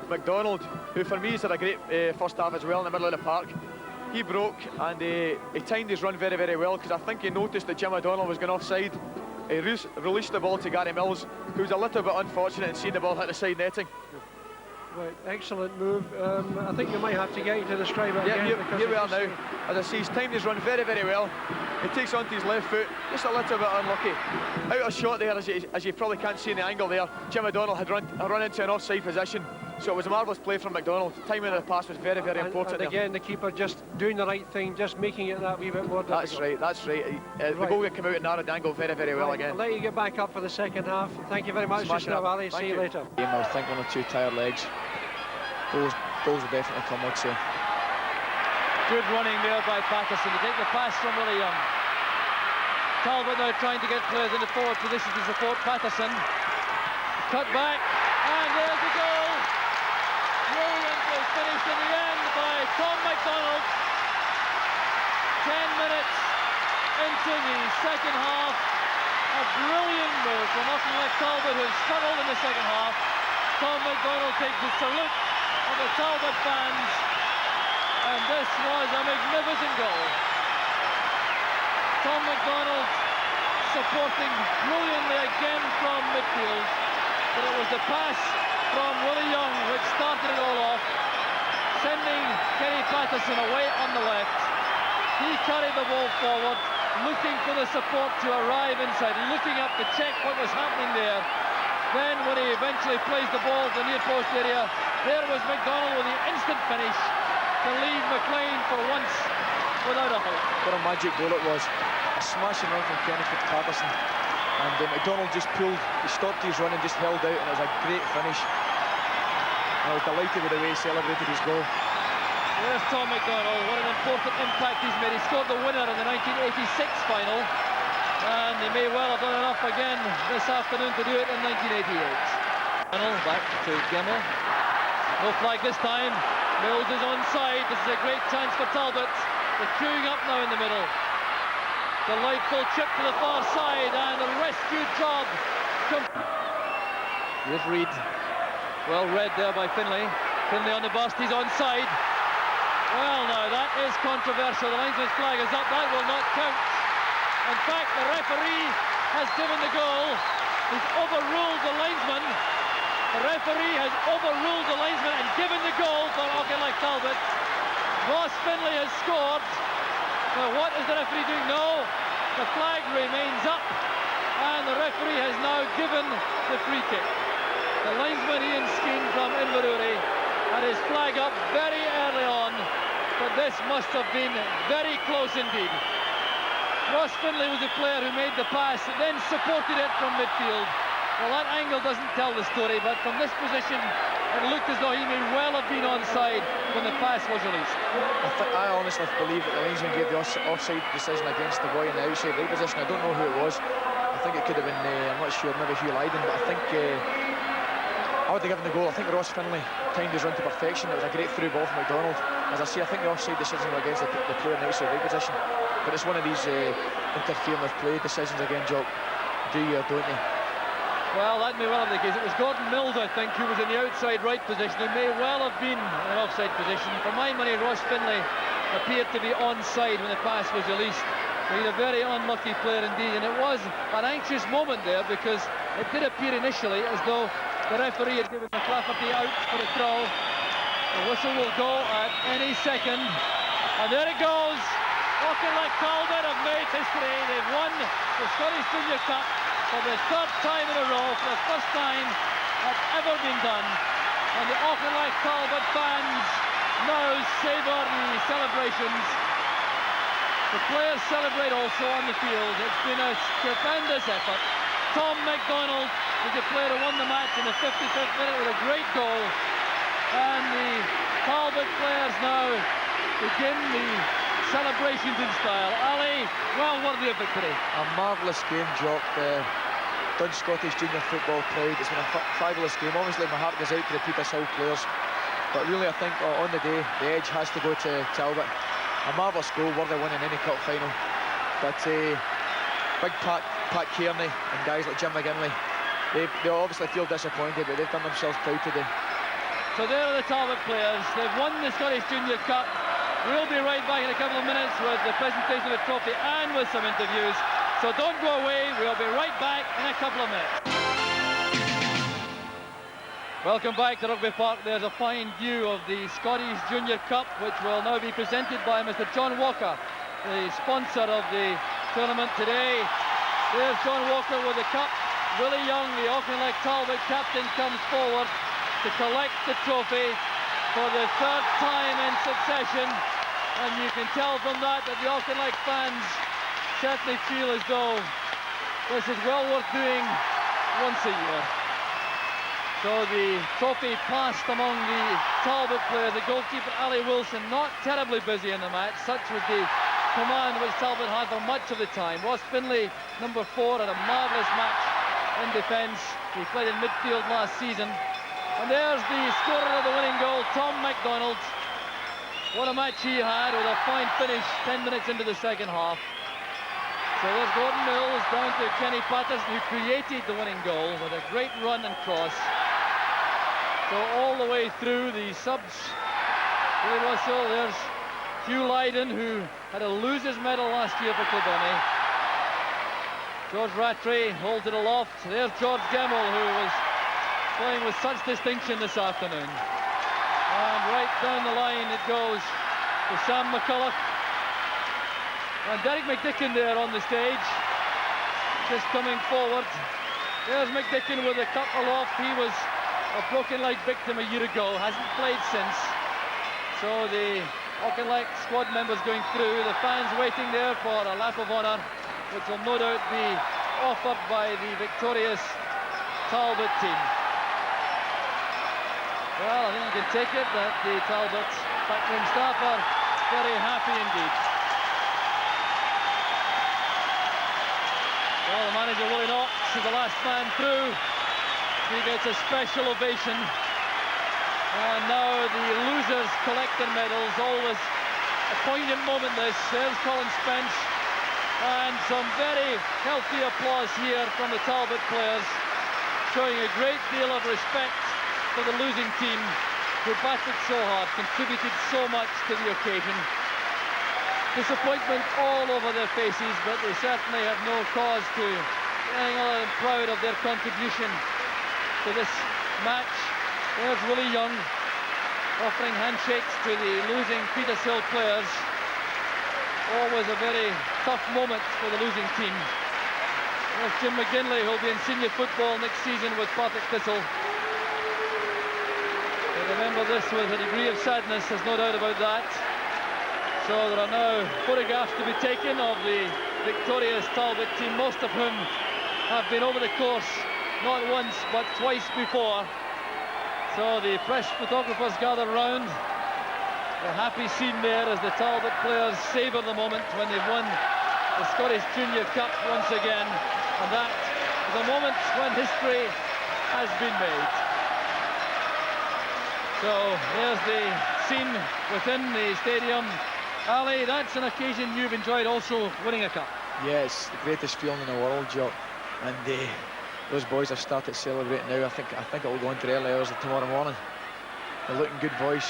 McDonald, who for me has had a great first half as well in the middle of the park. He broke and he timed his run very, very well, because I think he noticed that Jim O'Donnell was going offside. He released the ball to Gary Mills, who was a little bit unfortunate in seeing the ball hit the side netting. Right, excellent move. I think you might have to get into the stride again. Yeah, here we are now. As I say, he's timed his run very, very well. He takes onto his left foot, just a little bit unlucky. Out of shot there, as you probably can't see in the angle there, Jim O'Donnell had run into an offside position. So it was a marvellous play from McDonald. Timing of the pass was very, very important. And again, the keeper just doing the right thing, just making it that wee bit more difficult. That's right. The goal that came out in narrowed angle very, very well again. I'll let you get back up for the second half. Thank you very much, Mr. Ali. See you later. I think 1 or 2 tired legs. Goals will definitely come, I'd say. Good running there by Patterson to take the pass from Willie Young. Talbot now trying to get players in the forward position to support Patterson. Cut back, and there's the goal. Brilliantly finished in the end by Tom McDonald. 10 minutes into the second half. A brilliant move from Auchinleck Talbot, who had struggled in the second half. Tom McDonald takes the salute of the Talbot fans, and this was a magnificent goal. Tom McDonald supporting brilliantly again from midfield, but it was the pass from Willie Young which started it all off, sending Kenny Patterson away on the left. He carried the ball forward, looking for the support to arrive inside, looking up to check what was happening there. Then when he eventually plays the ball to the near post area, there was McDonald with the instant finish to leave McLean for once without a hope. What a magic goal it was. A smashing run from Kenny Patterson. And McDonald just pulled, he stopped his run and just held out, and it was a great finish. I was delighted with the way he celebrated his goal. There's Tom McDonald, what an important impact he's made. He scored the winner in the 1986 final, and he may well have done enough again this afternoon to do it in 1988. Back to Gemmell. No flag this time. Mills is onside. This is a great chance for Talbot. They're queuing up now in the middle. Delightful chip to the far side, and a rescue job. Here's Reid. Well read there by Finlay. Finlay on the bust, he's onside. Well, now that is controversial. The linesman's flag is up. That will not count. In fact, the referee has given the goal. He's overruled the linesman. The referee has overruled the linesman and given the goal for Auchinleck Talbot. Ross Finlay has scored. Now, what is the referee doing? No, the flag remains up, and the referee has now given the free kick. The linesman Ian Skeen from Inverurie had his flag up very early on, but this must have been very close indeed. Ross Finlay was the player who made the pass, then supported it from midfield. Well, that angle doesn't tell the story, but from this position, it looked as though he may well have been onside when the pass was released. I honestly believe that the linesman gave the offside decision against the boy in the outside right position. I don't know who it was. I think it could have been, I'm not sure, maybe Hugh Lydon, but I think I would have given the goal. I think Ross Finlay timed his run to perfection. It was a great through ball from McDonald. As I say, I think the offside decision was against the player in the outside right position. But it's one of these interfering with play decisions again, Jock. Do you or don't you? Well, that may well have been the case. It was Gordon Mills, I think, who was in the outside right position. He may well have been in an offside position. For my money, Ross Finlay appeared to be onside when the pass was released. He's a very unlucky player indeed, and it was an anxious moment there because it did appear initially as though the referee had given McClafferty out for a throw. The whistle will go at any second, and there it goes. Auchinleck Talbot have made history. They've won the Scottish Junior Cup for the third time in a row, for the first time that's ever been done. And the Auchinleck Talbot fans now savour the celebrations. The players celebrate also on the field. It's been a stupendous effort. Tom McDonald was the player who won the match in the 55th minute with a great goal. And the Talbot players now begin the celebrations in style. Ali, well worthy of victory. A marvellous game, Jock. Done Scottish junior football proud. It's been a fabulous game. Obviously my heart goes out to the Petershill players, but really I think on the day the edge has to go to Talbot. A marvellous goal, worthy of winning any cup final. But big Pat Kearney and guys like Jim McGinley, they obviously feel disappointed, but they've done themselves proud today. So there are the Talbot players. They've won the Scottish Junior Cup. We'll be right back in a couple of minutes with the presentation of the trophy and with some interviews. So don't go away, we'll be right back in a couple of minutes. Welcome back to Rugby Park. There's a fine view of the Scottish Junior Cup, which will now be presented by Mr. John Walker, the sponsor of the tournament today. There's John Walker with the cup. Willie Young, the Auchinleck Talbot captain, comes forward to collect the trophy for the third time in succession. And you can tell from that the Auchinleck fans certainly feel as though this is well worth doing once a year. So the trophy passed among the Talbot players. The goalkeeper, Ali Wilson, not terribly busy in the match. Such was the command which Talbot had for much of the time. Ross Finlay, number 4, had a marvellous match in defence. He played in midfield last season. And there's the scorer of the winning goal, Tom MacDonald. What a match he had with a fine finish 10 minutes into the second half. So there's Gordon Mills down to Kenny Patterson, who created the winning goal with a great run and cross. So all the way through the subs, Willie Russell, there's Hugh Lydon, who had a loser's medal last year for Kilbonney. George Rattray holds it aloft. There's George Gemmell, who was playing with such distinction this afternoon. And right down the line it goes to Sam McCulloch. And Derek McDicken there on the stage, just coming forward. There's McDicken with the cup aloft. He was a broken leg victim a year ago, hasn't played since. So the Auchinleck squad members going through, the fans waiting there for a lap of honour, which will no doubt be offered by the victorious Talbot team. Well, I think you can take it that the Talbot backroom staff are very happy indeed. Well, the manager, Willie Knox, is the last man through. He gets a special ovation. And now the losers collect their medals. Always a poignant moment this. There's Colin Spence. And some very healthy applause here from the Talbot players, showing a great deal of respect for the losing team, who battled so hard, contributed so much to the occasion. Disappointment all over their faces, but they certainly have no cause to be anything other than proud of their contribution to this match. There's Willie Young offering handshakes to the losing Petershill players. Always a very tough moment for the losing team. There's Jim McGinley, who'll be in senior football next season with Partick Thistle. They remember this with a degree of sadness, there's no doubt about that. So there are now photographs to be taken of the victorious Talbot team, most of whom have been over the course not once but twice before. So the press photographers gather round. A happy scene there as the Talbot players savour the moment when they've won the Scottish Junior Cup once again. And that is a moment when history has been made. So there's the scene within the stadium. Ali, that's an occasion you've enjoyed also, winning a cup. Yeah, it's the greatest feeling in the world, Jock. And those boys have started celebrating now. I think it will go into the early hours of tomorrow morning. They're looking good, boys.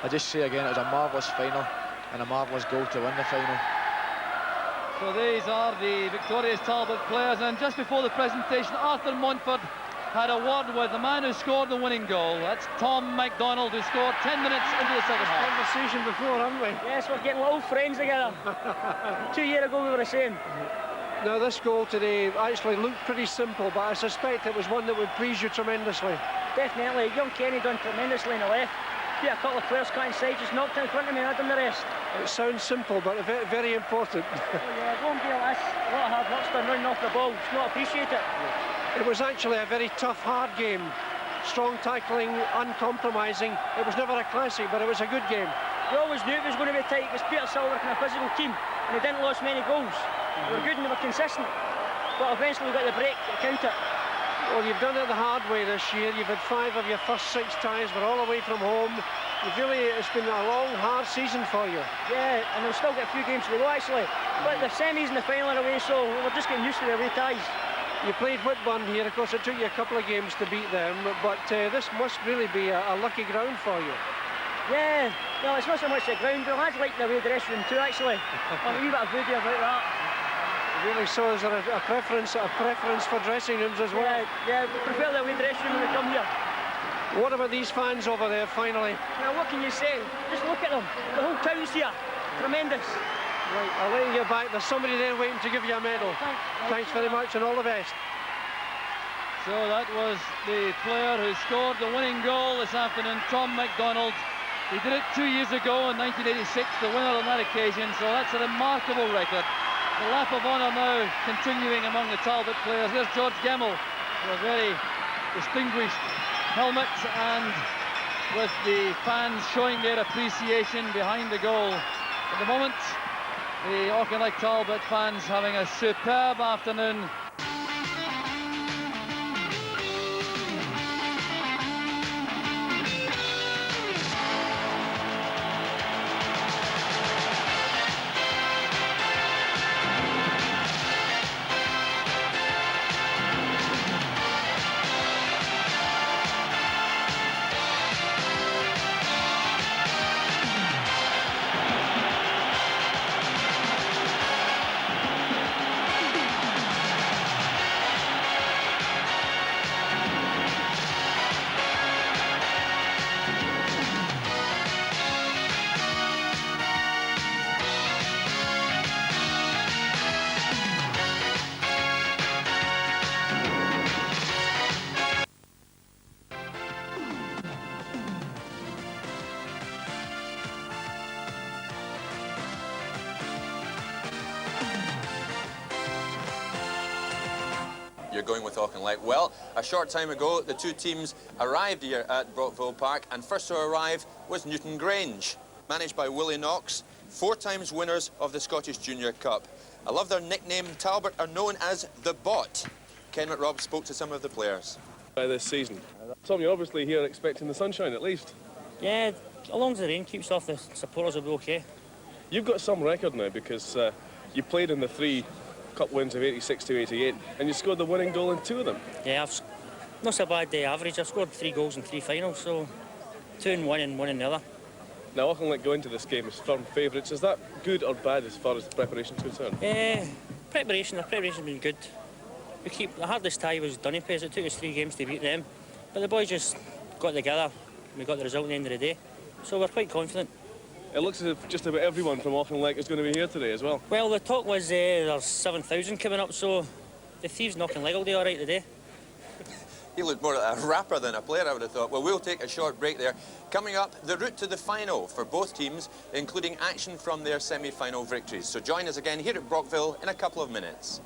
I just say again, it was a marvellous final and a marvellous goal to win the final. So these are the victorious Talbot players, and just before the presentation, Arthur Montford had a word with the man who scored the winning goal. That's Tom MacDonald, who scored 10 minutes into the second half. Conversation before, haven't we? Yes, we're getting little friends together. 2 years ago we were the same. Now this goal today actually looked pretty simple, but I suspect it was one that would please you tremendously. Definitely. Young Kenny done tremendously on the left. beat a couple of players cut inside, just knocked it in front of me and I'd done the rest. It sounds simple, but very, very important. Yeah, go and be a lot of hard work done running off the ball. It's not appreciated. It was actually a very tough, hard game. Strong tackling, uncompromising. It was never a classic, but it was a good game. We always knew it was going to be tight because Peter Silver kind of physical team, and they didn't lose many goals. They were good and they were consistent, but eventually we got the break to counter. Well, you've done it the hard way this year. You've had 5 of your first 6 ties. We're all away from home. It's been a long, hard season for you. Yeah, and we've still got a few games to go actually. But the semis and the final are away, so we're just getting used to the away ties. You played Whitburn here. Of course, it took you a couple of games to beat them, but this must really be a lucky ground for you. Yeah, well, it's not so much the ground, but I like the away dressing room too, actually. I'm a wee bit of voodoo about that. Really, so is there a preference for dressing rooms as well? Yeah, we prefer the away dressing room when we come here. What about these fans over there, finally? Well, what can you say? Just look at them. The whole town's here. Tremendous. Right, I'll let you get back. There's somebody there waiting to give you a medal. Thanks very much and all the best. So that was the player who scored the winning goal this afternoon, Tom MacDonald. He did it 2 years ago in 1986, the winner on that occasion, so that's a remarkable record. The lap of honour now continuing among the Talbot players. There's George Gemmell, with a very distinguished helmet and with the fans showing their appreciation behind the goal. At the moment, the Auchinleck Talbot fans having a superb afternoon. You're going with Auchinleck. Well, a short time ago, the two teams arrived here at Brockville Park, and first to arrive was Newton Grange, managed by Willie Knox, 4 times winners of the Scottish Junior Cup. I love their nickname. Talbot are known as the Bot. Ken McRobb spoke to some of the players. This season. Tom, you're obviously here expecting the sunshine at least. Yeah, as long as the rain keeps off, the supporters will be okay. You've got some record now because you played in the 3 Cup wins of 86 to 88 and you scored the winning goal in 2 of them. Yeah, I've not so bad average. I've scored 3 goals in 3 finals, so 2 in 1 and 1 in the other. Now, Auchinleck go into this game as firm favourites. Is that good or bad as far as the preparation's concerned? The preparation's been good. The hardest tie was Dunnipace. It took us 3 games to beat them, but the boys just got together. We got the result at the end of the day, so we're quite confident. It looks as if just about everyone from Auchinleck is going to be here today as well. Well, the talk was there's 7,000 coming up, so the Thieves and Auchinleck will do all right today. He looked more like a rapper than a player, I would have thought. Well, we'll take a short break there. Coming up, the route to the final for both teams, including action from their semi-final victories. So join us again here at Brockville in a couple of minutes.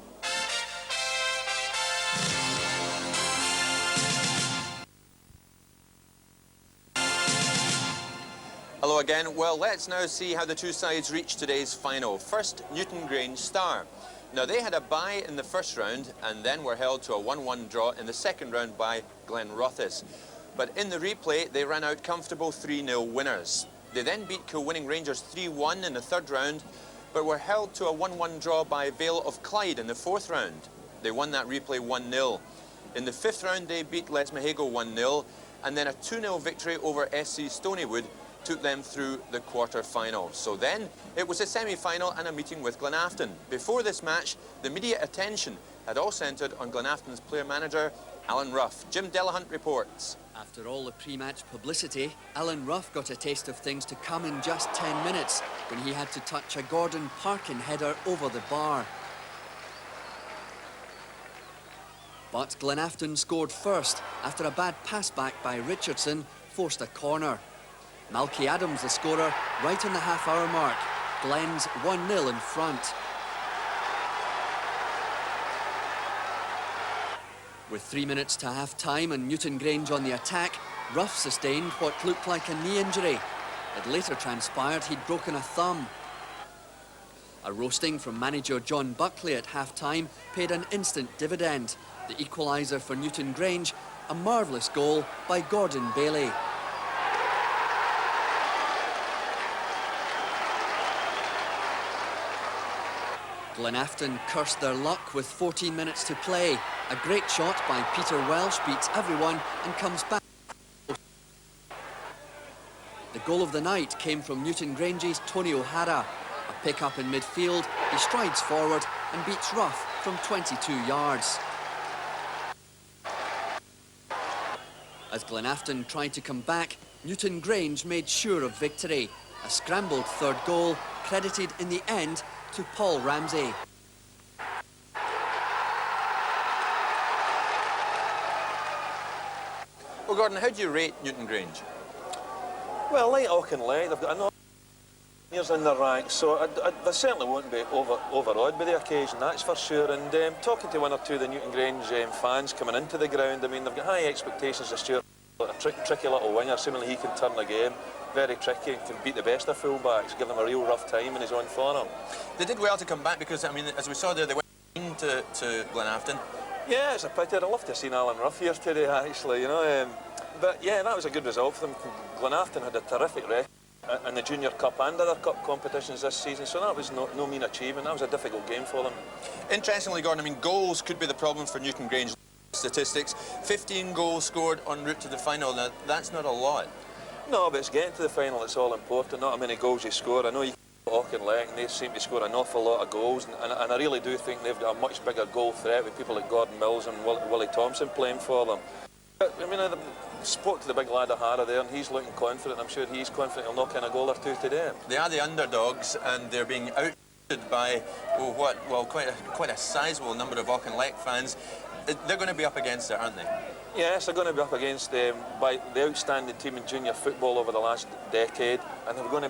Hello again. Well, let's now see how the two sides reached today's final. First, Newton Grange Star. Now, they had a bye in the first round and then were held to a 1-1 draw in the second round by Glenrothes. But in the replay, they ran out comfortable 3-0 winners. They then beat Kilwinning Rangers 3-1 in the third round, but were held to a 1-1 draw by Vale of Clyde in the fourth round. They won that replay 1-0. In the fifth round, they beat Lesmahago 1-0, and then a 2-0 victory over SC Stonywood took them through the quarter-final. So then, it was a semi-final and a meeting with Glenafton. Before this match, the media attention had all centred on Glenafton's player-manager, Alan Ruff. Jim Delahunt reports. After all the pre-match publicity, Alan Ruff got a taste of things to come in just 10 minutes when he had to touch a Gordon Parkin header over the bar. But Glenafton scored first after a bad pass back by Richardson forced a corner. Malky Adams, the scorer, right on the half-hour mark. Glens 1-0 in front. With 3 minutes to half-time and Newton Grange on the attack, Rough sustained what looked like a knee injury. It later transpired he'd broken a thumb. A roasting from manager John Buckley at half-time paid an instant dividend. The equaliser for Newton Grange, a marvellous goal by Gordon Bailey. Glenafton cursed their luck with 14 minutes to play. A great shot by Peter Welsh beats everyone and comes back. The goal of the night came from Newton Grange's Tony O'Hara. A pick-up in midfield, he strides forward and beats Rough from 22 yards. As Glenafton tried to come back, Newton Grange made sure of victory. A scrambled third goal, credited in the end to Paul Ramsey. Well, Gordon, how do you rate Newton Grange? Well, like Auchinleck, they've got enough years in their ranks, so they certainly won't be overawed by the occasion, that's for sure. And talking to one or two of the Newton Grange fans coming into the ground, I mean, they've got high expectations of Stuart. A tricky little winger, seemingly he can turn the game. Very tricky, can beat the best of full-backs, give them a real rough time in his own form. They did well to come back because, I mean, as we saw there, they went to Glenafton. Yeah, it's a pity. I'd love to have seen Alan Rough here today, actually, you know. But yeah, that was a good result for them. Glenafton had a terrific record in the Junior Cup and other cup competitions this season, so that was no mean achievement. That was a difficult game for them. Interestingly, Gordon, I mean, goals could be the problem for Newton Grange. Statistics, 15 goals scored en route to the final. Now, that's not a lot. No, but it's getting to the final that's all important, not how many goals you score. I know you Auchinleck, and they seem to score an awful lot of goals, and I really do think they've got a much bigger goal threat with people like Gordon Mills and Willie Thompson playing for them. I mean, I spoke to the big lad O'Hara there, and he's looking confident. I'm sure he's confident he'll knock in a goal or two today. They are the underdogs, and they're being outshouted by, quite a sizable number of Auchinleck fans. They're going to be up against it, aren't they? Yes, they're going to be up against by the outstanding team in junior football over the last decade, and they're going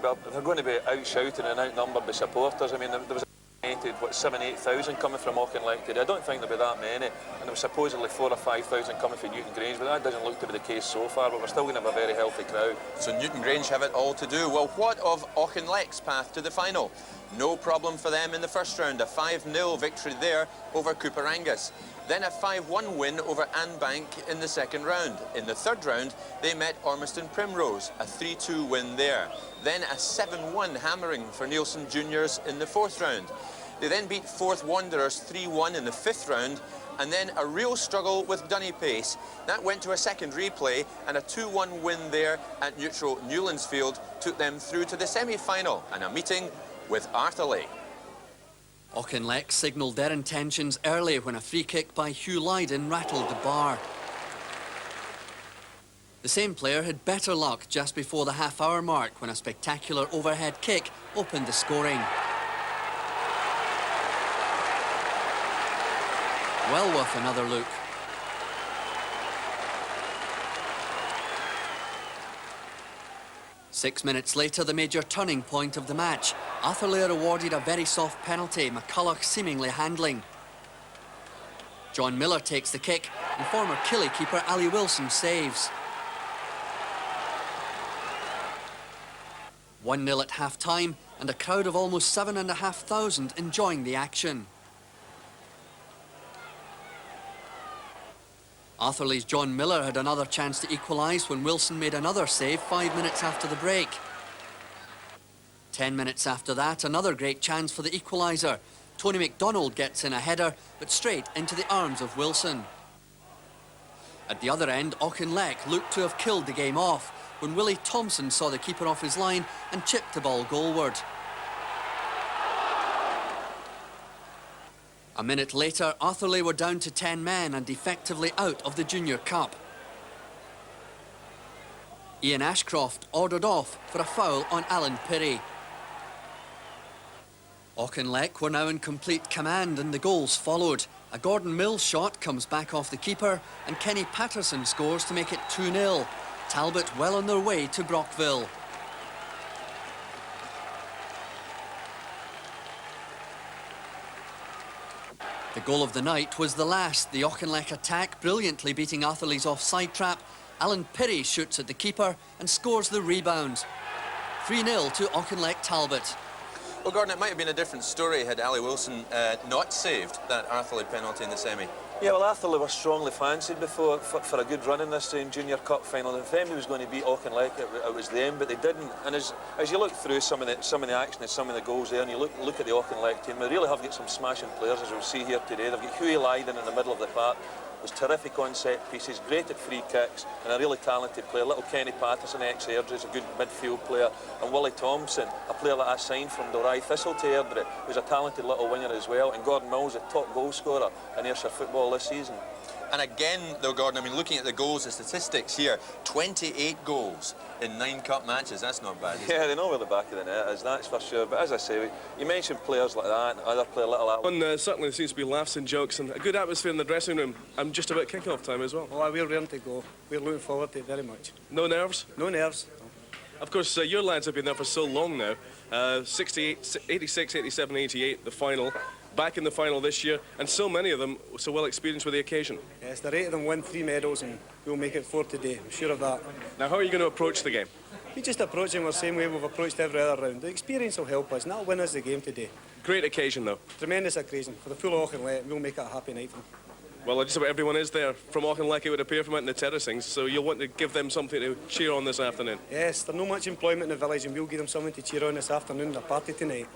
to be outshouted and outnumbered by supporters. I mean, there was estimated, 7,000-8,000 coming from Auchinleck today. I don't think there'll be that many, and there was supposedly 4,000 or 5,000 coming from Newton Grange, but that doesn't look to be the case so far. But we're still going to have a very healthy crowd. So Newton Grange have it all to do. Well, what of Auchinleck's path to the final? No problem for them in the first round. A 5-0 victory there over Cooper Angus. Then a 5-1 win over Anbank in the second round. In the third round, they met Ormiston Primrose, a 3-2 win there. Then a 7-1 hammering for Neilson Juniors in the fourth round. They then beat Forth Wanderers 3-1 in the fifth round, and then a real struggle with Dunny Pace. That went to a second replay, and a 2-1 win there at neutral Newlandsfield took them through to the semi-final and a meeting with Arthurlie. Auchinleck signalled their intentions early when a free kick by Hugh Lydon rattled the bar. The same player had better luck just before the half-hour mark when a spectacular overhead kick opened the scoring. Well worth another look. Six minutes later, the major turning point of the match. Arthurlie are awarded a very soft penalty, McCulloch seemingly handling. John Miller takes the kick, and former Killie keeper Ali Wilson saves. 1-0 at half-time, and a crowd of almost 7,500 enjoying the action. Arthurlie's John Miller had another chance to equalise when Wilson made another save 5 minutes after the break. 10 minutes after that, another great chance for the equaliser. Tony MacDonald gets in a header, but straight into the arms of Wilson. At the other end, Auchinleck looked to have killed the game off when Willie Thompson saw the keeper off his line and chipped the ball goalward. A minute later, Arthurlie were down to 10 men and effectively out of the Junior Cup. Ian Ashcroft ordered off for a foul on Alan Pirrie. Auchinleck were now in complete command and the goals followed. A Gordon Mills shot comes back off the keeper and Kenny Patterson scores to make it 2-0. Talbot well on their way to Brockville. The goal of the night was the last, the Auchinleck attack, brilliantly beating Atherley's offside trap. Alan Pirrie shoots at the keeper and scores the rebound. 3-0 to Auchinleck Talbot. Well, Gordon, it might have been a different story had Ali Wilson not saved that Atherley penalty in the semi. Yeah, well, Atherley were strongly fancied before for a good run in this Junior Cup final. If anybody was going to beat Auchinleck, it was them, but they didn't. And as you look through some of the action and some of the goals there, and you look at the Auchinleck team, they really have got some smashing players, as we'll see here today. They've got Hughie Lydon in the middle of the park. Was terrific on set pieces, great at free kicks, and a really talented player. Little Kenny Patterson, ex-Airdrie, is a good midfield player, and Willie Thompson, a player that I signed from Dorai Thistle to Airdrie, who's a talented little winger as well, and Gordon Mills, the top goal scorer in Ayrshire football this season. And again, though, Gordon, I mean, looking at the goals, the statistics here, 28 goals in 9 cup matches. That's not bad, is it? Yeah, they know where the back of the net is, that's for sure. But as I say, you mentioned players like that, and other players like that. And certainly there seems to be laughs and jokes and a good atmosphere in the dressing room, and just about kick-off time as well. Oh, we're ready to go. We're looking forward to it very much. No nerves? No nerves. Of course, your lads have been there for so long now. 68, 86, 87, 88, the final. Back in the final this year, and so many of them so well experienced with the occasion. Yes, the 8 of them win 3 medals, and we'll make it 4 today. I'm sure of that. Now, how are you going to approach the game? We just approach them the same way we've approached every other round. The experience will help us, and that'll win us the game today. Great occasion, though. Tremendous occasion for the full Auchinleck. We'll make it a happy night for them. Well, just about everyone is there from Auchinleck, it would appear, from out in the terracings, so you'll want to give them something to cheer on this afternoon. Yes, there's no much employment in the village, and we'll give them something to cheer on this afternoon, the party tonight.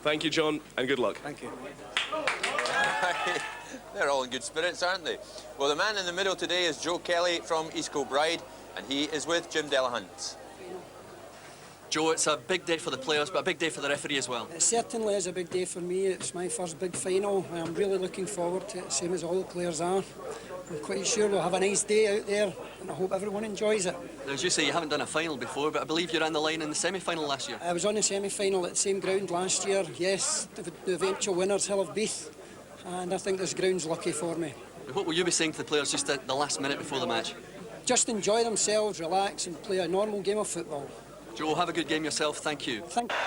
Thank you, John, and good luck. Thank you. They're all in good spirits, aren't they? Well, the man in the middle today is Joe Kelly from East Kilbride, and he is with Jim Delahunt. Joe, it's a big day for the players, but a big day for the referee as well. It certainly is a big day for me. It's my first big final. I'm really looking forward to it, same as all the players are. I'm quite sure we'll have a nice day out there, and I hope everyone enjoys it. As you say, you haven't done a final before, but I believe you ran the line in the semi-final last year. I was on the semi-final at the same ground last year, yes, the eventual winners, Hill of Beath, and I think this ground's lucky for me. What will you be saying to the players just at the last minute before the match? Just enjoy themselves, relax, and play a normal game of football. Joe, have a good game yourself. Thank you. Thank you.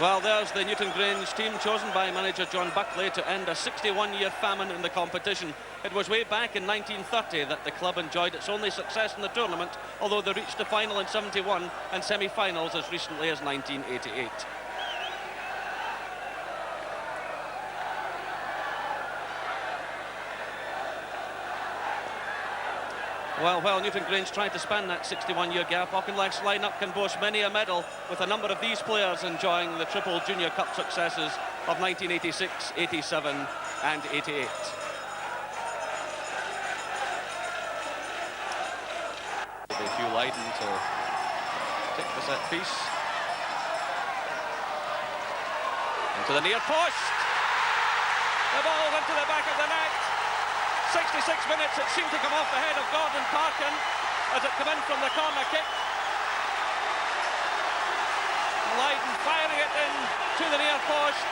Well, there's the Newton Grange team chosen by manager John Buckley to end a 61-year famine in the competition. It was way back in 1930 that the club enjoyed its only success in the tournament, although they reached the final in 71 and semi-finals as recently as 1988. Well, while Newton Grange tried to span that 61-year gap, Auchinleck's lineup can boast many a medal, with a number of these players enjoying the triple Junior Cup successes of 1986, 87 and 88. Hugh Lydon to take the set piece. Into the near post. The ball went to the back of the net. 66 minutes, it seemed to come off the head of Gordon Parkin as it came in from the corner kick. Lydon firing it in to the near post.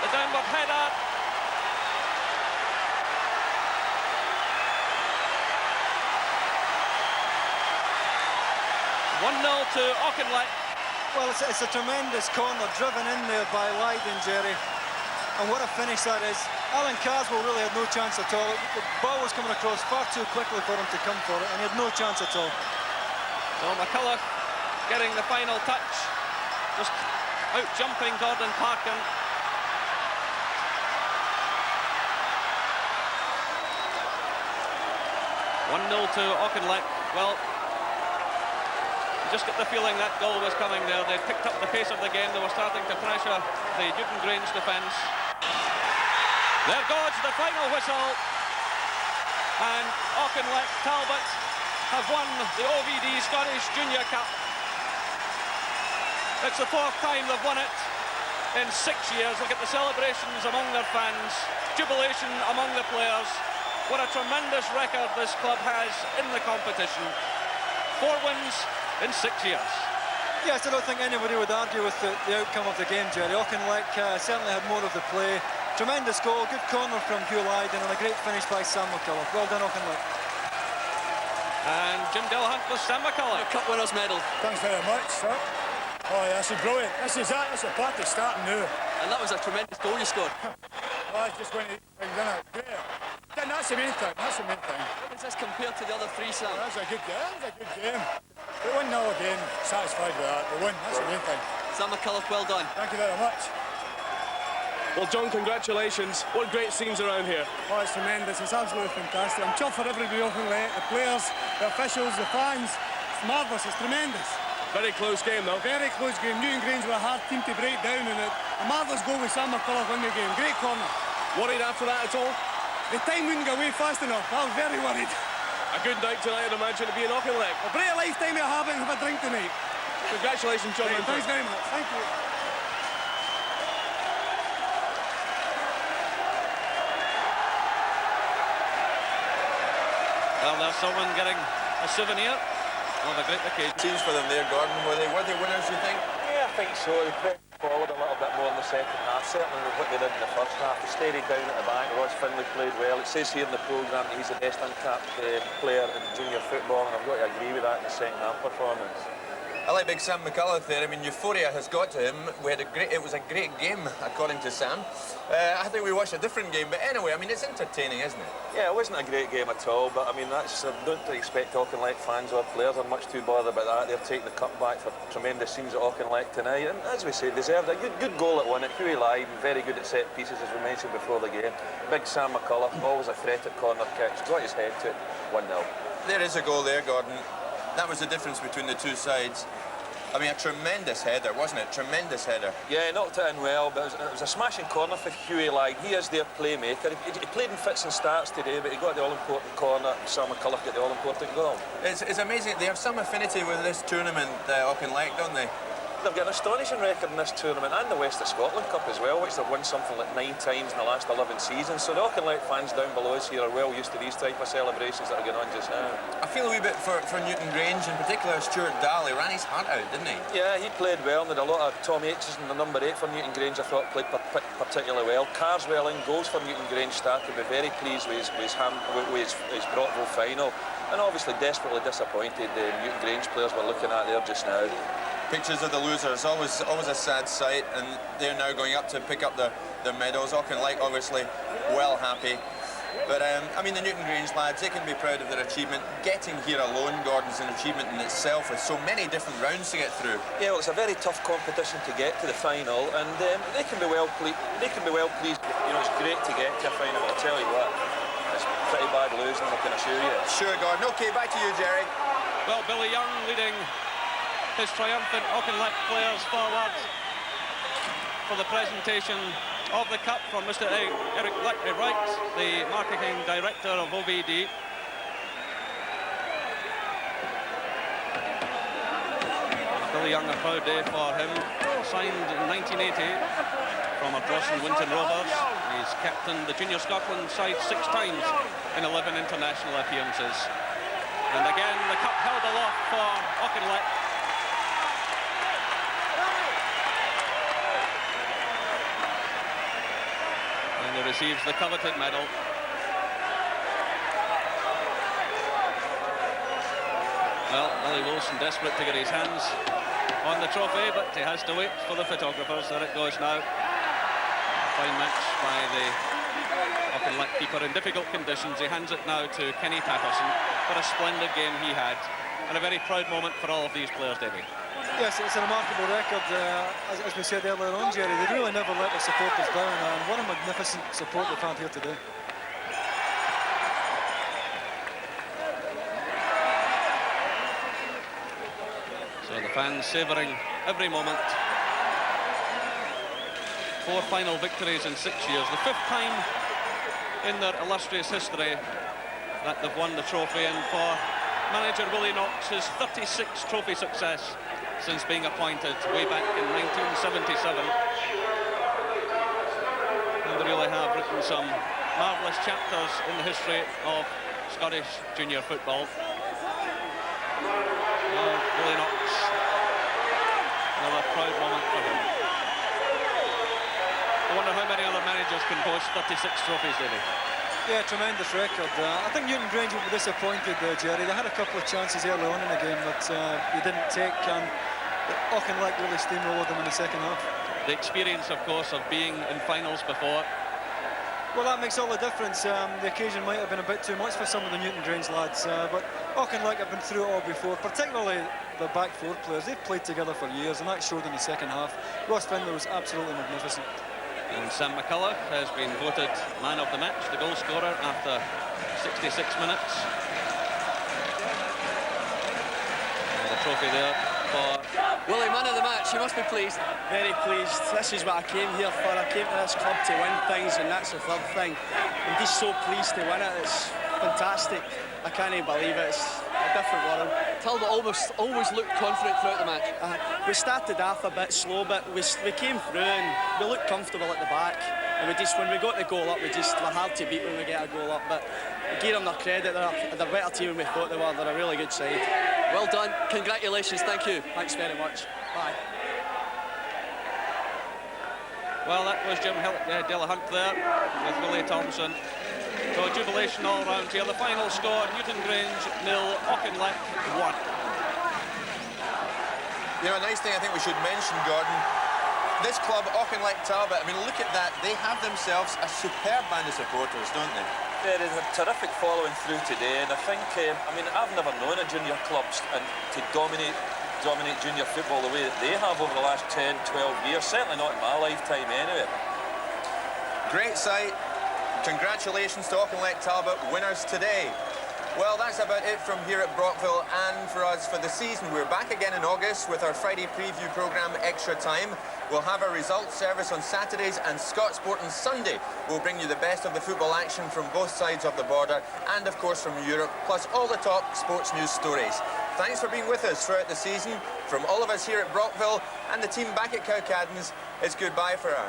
The downward header. (1-0) to Auchinleck. Well, it's a tremendous corner driven in there by Lydon, Jerry. And what a finish that is. Alan Caswell really had no chance at all. The ball was coming across far too quickly for him to come for it, and he had no chance at all. So McCullough getting the final touch, just out-jumping Gordon Parkin. (1-0) to Auchinleck. Well, you just get the feeling that goal was coming there. They picked up the pace of the game. They were starting to pressure the Newton Grange defence. There goes the final whistle, and Auchinleck Talbot have won the OVD Scottish Junior Cup. It's the 4th time they've won it in 6 years. Look at the celebrations among their fans, jubilation among the players. What a tremendous record this club has in the competition. 4 wins in 6 years. Yes, I don't think anybody would argue with the outcome of the game, Jerry. Auchinleck certainly had more of the play. Tremendous goal, good corner from Hugh Lydon, and a great finish by Sam McCullough. Well done, Auchinleck. And Jim Delahunt with Sam McCullough. Cup winners' medal. Thanks very much, sir. Oh, yeah, this is brilliant. This is it. This is a party starting now. And that was a tremendous goal you scored. Oh, it's just one of these things, isn't it? Great. Then that's the main thing. That's the main thing. How does this compare to the other three, Sam? That was a good game. That was a good game. We won now again. Satisfied with that. We won. That's the main thing. Sam McCullough, well done. Thank you very much. Well, John, congratulations. What great scenes around here. Oh, it's tremendous. It's absolutely fantastic. I'm chuffed for everybody open late, the players, the officials, the fans. It's marvellous. It's tremendous. Very close game, though. Very close game. Newton Grange were a hard team to break down, and a marvellous goal with Sam McCullough won the game. Great corner. Worried after that at all? The time wouldn't go away fast enough. I was very worried. A good night tonight, I'd imagine, to be in Auchinleck. A great lifetime of habit and have a drink tonight. Congratulations, John. Right, thanks very much. Thank you. Well, there's someone getting a souvenir of a great occasion. Scenes for them there, Gordon. Were they winners, you think? Yeah, I think so. They pressed forward a little bit more in the second half, certainly with what they did in the first half. They steadied down at the back. Ross Finlay played well. It says here in the programme that he's the best uncapped player in junior football, and I've got to agree with that in the second half performance. I like big Sam McCullough there. I mean, euphoria has got to him. It was a great game, according to Sam. I think we watched a different game, but anyway, I mean, it's entertaining, isn't it? Yeah, it wasn't a great game at all, but I mean, I don't expect Auchinleck fans or players are much too bothered about that. They're taking the cup back for tremendous scenes at Auchinleck tonight, and as we say, deserved a good goal at one. Hughie Lyden, very good at set pieces, as we mentioned before the game. Big Sam McCullough, always a threat at corner kicks, got his head to it, 1-0. There is a goal there, Gordon. That was the difference between the two sides. I mean, a tremendous header, wasn't it? Tremendous header. Yeah, he knocked it in well, but it was a smashing corner for Hughie Lyden. He is their playmaker. He played in fits and starts today, but he got the all-important corner. Sam McCullough got the all-important goal. It's amazing. They have some affinity with this tournament, Auchinleck, don't they? They've got an astonishing record in this tournament and the West of Scotland Cup as well, which they've won something like 9 times in the last 11 seasons. So the Auchinleck fans down below us here are well used to these type of celebrations that are going on just now. I feel a wee bit for Newton Grange, in particular Stuart Dahl. He ran his heart out, didn't he? Yeah, he played well, and had a lot of Tom H's in the number 8 for Newton Grange, I thought, played particularly well. Carswell in goals for Newton Grange started to be very pleased with his Brockville final, and obviously desperately disappointed the Newton Grange players we're looking at there just now. Pictures of the losers, always a sad sight, and they're now going up to pick up the medals. Auchinleck obviously well happy. But, I mean, the Newton Grange lads, they can be proud of their achievement. Getting here alone, Gordon's an achievement in itself, with so many different rounds to get through. Yeah, well, it's a very tough competition to get to the final, and they can be well pleased. You know, it's great to get to a final, but I'll tell you what, it's pretty bad losing, I can assure you. Sure, Gordon. OK, back to you, Jerry. Well, Billy Young leading his triumphant Auchinleck players forward for the presentation of the cup from Mr. Eric Wright, the marketing director of OVD. Billy Young, a proud day for him. Signed in 1980 from Ardrossan Winton Rovers. He's captained the Junior Scotland side 6 times in 11 international appearances. And again, the cup held aloft for Auchinleck. He receives the coveted medal. Well, Willie Wilson desperate to get his hands on the trophy, but he has to wait for the photographers. There it goes now. A fine match by the Auchinleck keeper in difficult conditions. He hands it now to Kenny Patterson for a splendid game he had, and a very proud moment for all of these players, Davy. Yes, it's a remarkable record. As we said earlier on, Jerry, they really never let the supporters down, and what a magnificent support they've had here today. So the fans savouring every moment. 4 final victories in 6 years, the 5th time in their illustrious history that they've won the trophy, and for manager Willie Knox, his 36th trophy success since being appointed way back in 1977. And they really have written some marvellous chapters in the history of Scottish junior football. Willie Knox, another proud moment for him. I wonder how many other managers can boast 36 trophies, Davy. Yeah, tremendous record. I think Newton Grange will be disappointed, Jerry. They had a couple of chances early on in the game that they didn't take, and Auchinleck really steamrolled them in the second half. The experience, of course, of being in finals before. Well, that makes all the difference. The occasion might have been a bit too much for some of the Newton Grange lads, but Auchinleck have been through it all before, particularly the back four players. They've played together for years, and that showed in the second half. Ross Findlay was absolutely magnificent. And Sam McCullough has been voted man of the match, the goal scorer, after 66 minutes. And the trophy there for Willie, man of the match, you must be pleased. Very pleased. This is what I came here for. I came to this club to win things, and that's the third thing. I'm just so pleased to win it. It's fantastic. I can't even believe it. It's a different world. Talbot always looked confident throughout the match. We started off a bit slow, but we came through and we looked comfortable at the back. And when we got the goal up, we're hard to beat when we get a goal up. But give them their credit. They're a better team than we thought they were. They're a really good side. Well done. Congratulations. Thank you. Thanks very much. Bye. Well, that was Jim Delahunt there with Willie Thompson. So a jubilation all round here. The final score, Newton Grange 0, Auchinleck 1. You know, a nice thing I think we should mention, Gordon, this club, Auchinleck Talbot, I mean, look at that. They have themselves a superb band of supporters, don't they? Yeah, there's a terrific following through today, and I think, I mean, I've never known a junior club to dominate junior football the way that they have over the last 10, 12 years. Certainly not in my lifetime, anyway. Great sight. Congratulations to Auchinleck Talbot, winners today. Well, that's about it from here at Brockville and for us for the season. We're back again in August with our Friday preview programme, Extra Time. We'll have a results service on Saturdays, and Scott Sport on Sunday will bring you the best of the football action from both sides of the border and, of course, from Europe, plus all the top sports news stories. Thanks for being with us throughout the season. From all of us here at Brockville and the team back at Cowcaddens, it's goodbye for now.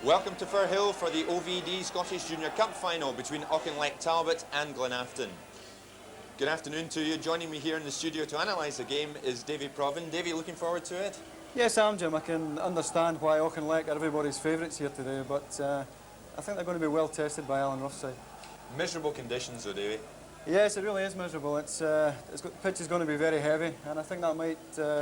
Welcome to Firhill for the OVD Scottish Junior Cup final between Auchinleck Talbot and Glenafton. Good afternoon to you. Joining me here in the studio to analyse the game is Davy Provan. Davy, looking forward to it? Yes, I am, Jim. I can understand why Auchinleck are everybody's favourites here today, but I think they're going to be well tested by Alan Ruff's side. Miserable conditions though, Davy. Yes, it really is miserable. The pitch is going to be very heavy, and I think that might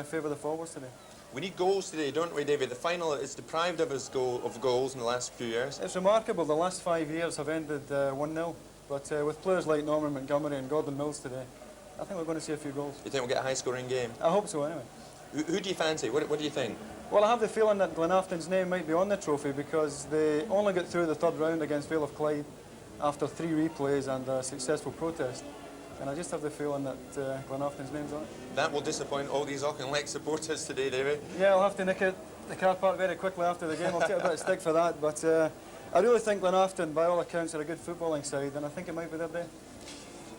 favour the forwards today. We need goals today, don't we, Davy? The final is deprived of us of goals in the last few years. It's remarkable. The last 5 years have ended 1-0, but with players like Norman Montgomery and Gordon Mills today, I think we're going to see a few goals. You think we'll get a high-scoring game? I hope so, anyway. Who do you fancy? What do you think? Well, I have the feeling that Glenafton's name might be on the trophy because they only got through the third round against Vale of Clyde after 3 replays and a successful protest. And I just have the feeling that Glenafton's name's on it. That will disappoint all these Auchinleck supporters today, David. Yeah, I'll have to nick the car park very quickly after the game. I'll take a bit of stick for that. But I really think Glenafton, by all accounts, are a good footballing side, and I think it might be their day.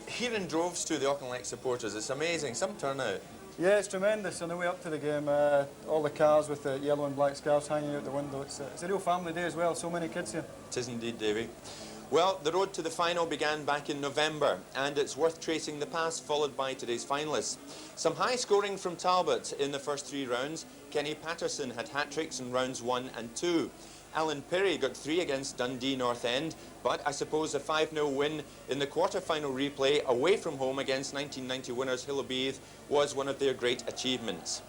Here in droves too, the Auchinleck supporters. It's amazing. Some turnout. Yeah, it's tremendous. On the way up to the game, all the cars with the yellow and black scarves hanging out the window. It's a real family day as well. So many kids here. It is indeed, Davy. Well, the road to the final began back in November, and it's worth tracing the past followed by today's finalists. Some high scoring from Talbot in the first 3 rounds. Kenny Patterson had hat-tricks in rounds 1 and 2. Alan Perry got 3 against Dundee North End, but I suppose a 5-0 win in the quarter-final replay away from home against 1990 winners Hillowbeath was one of their great achievements.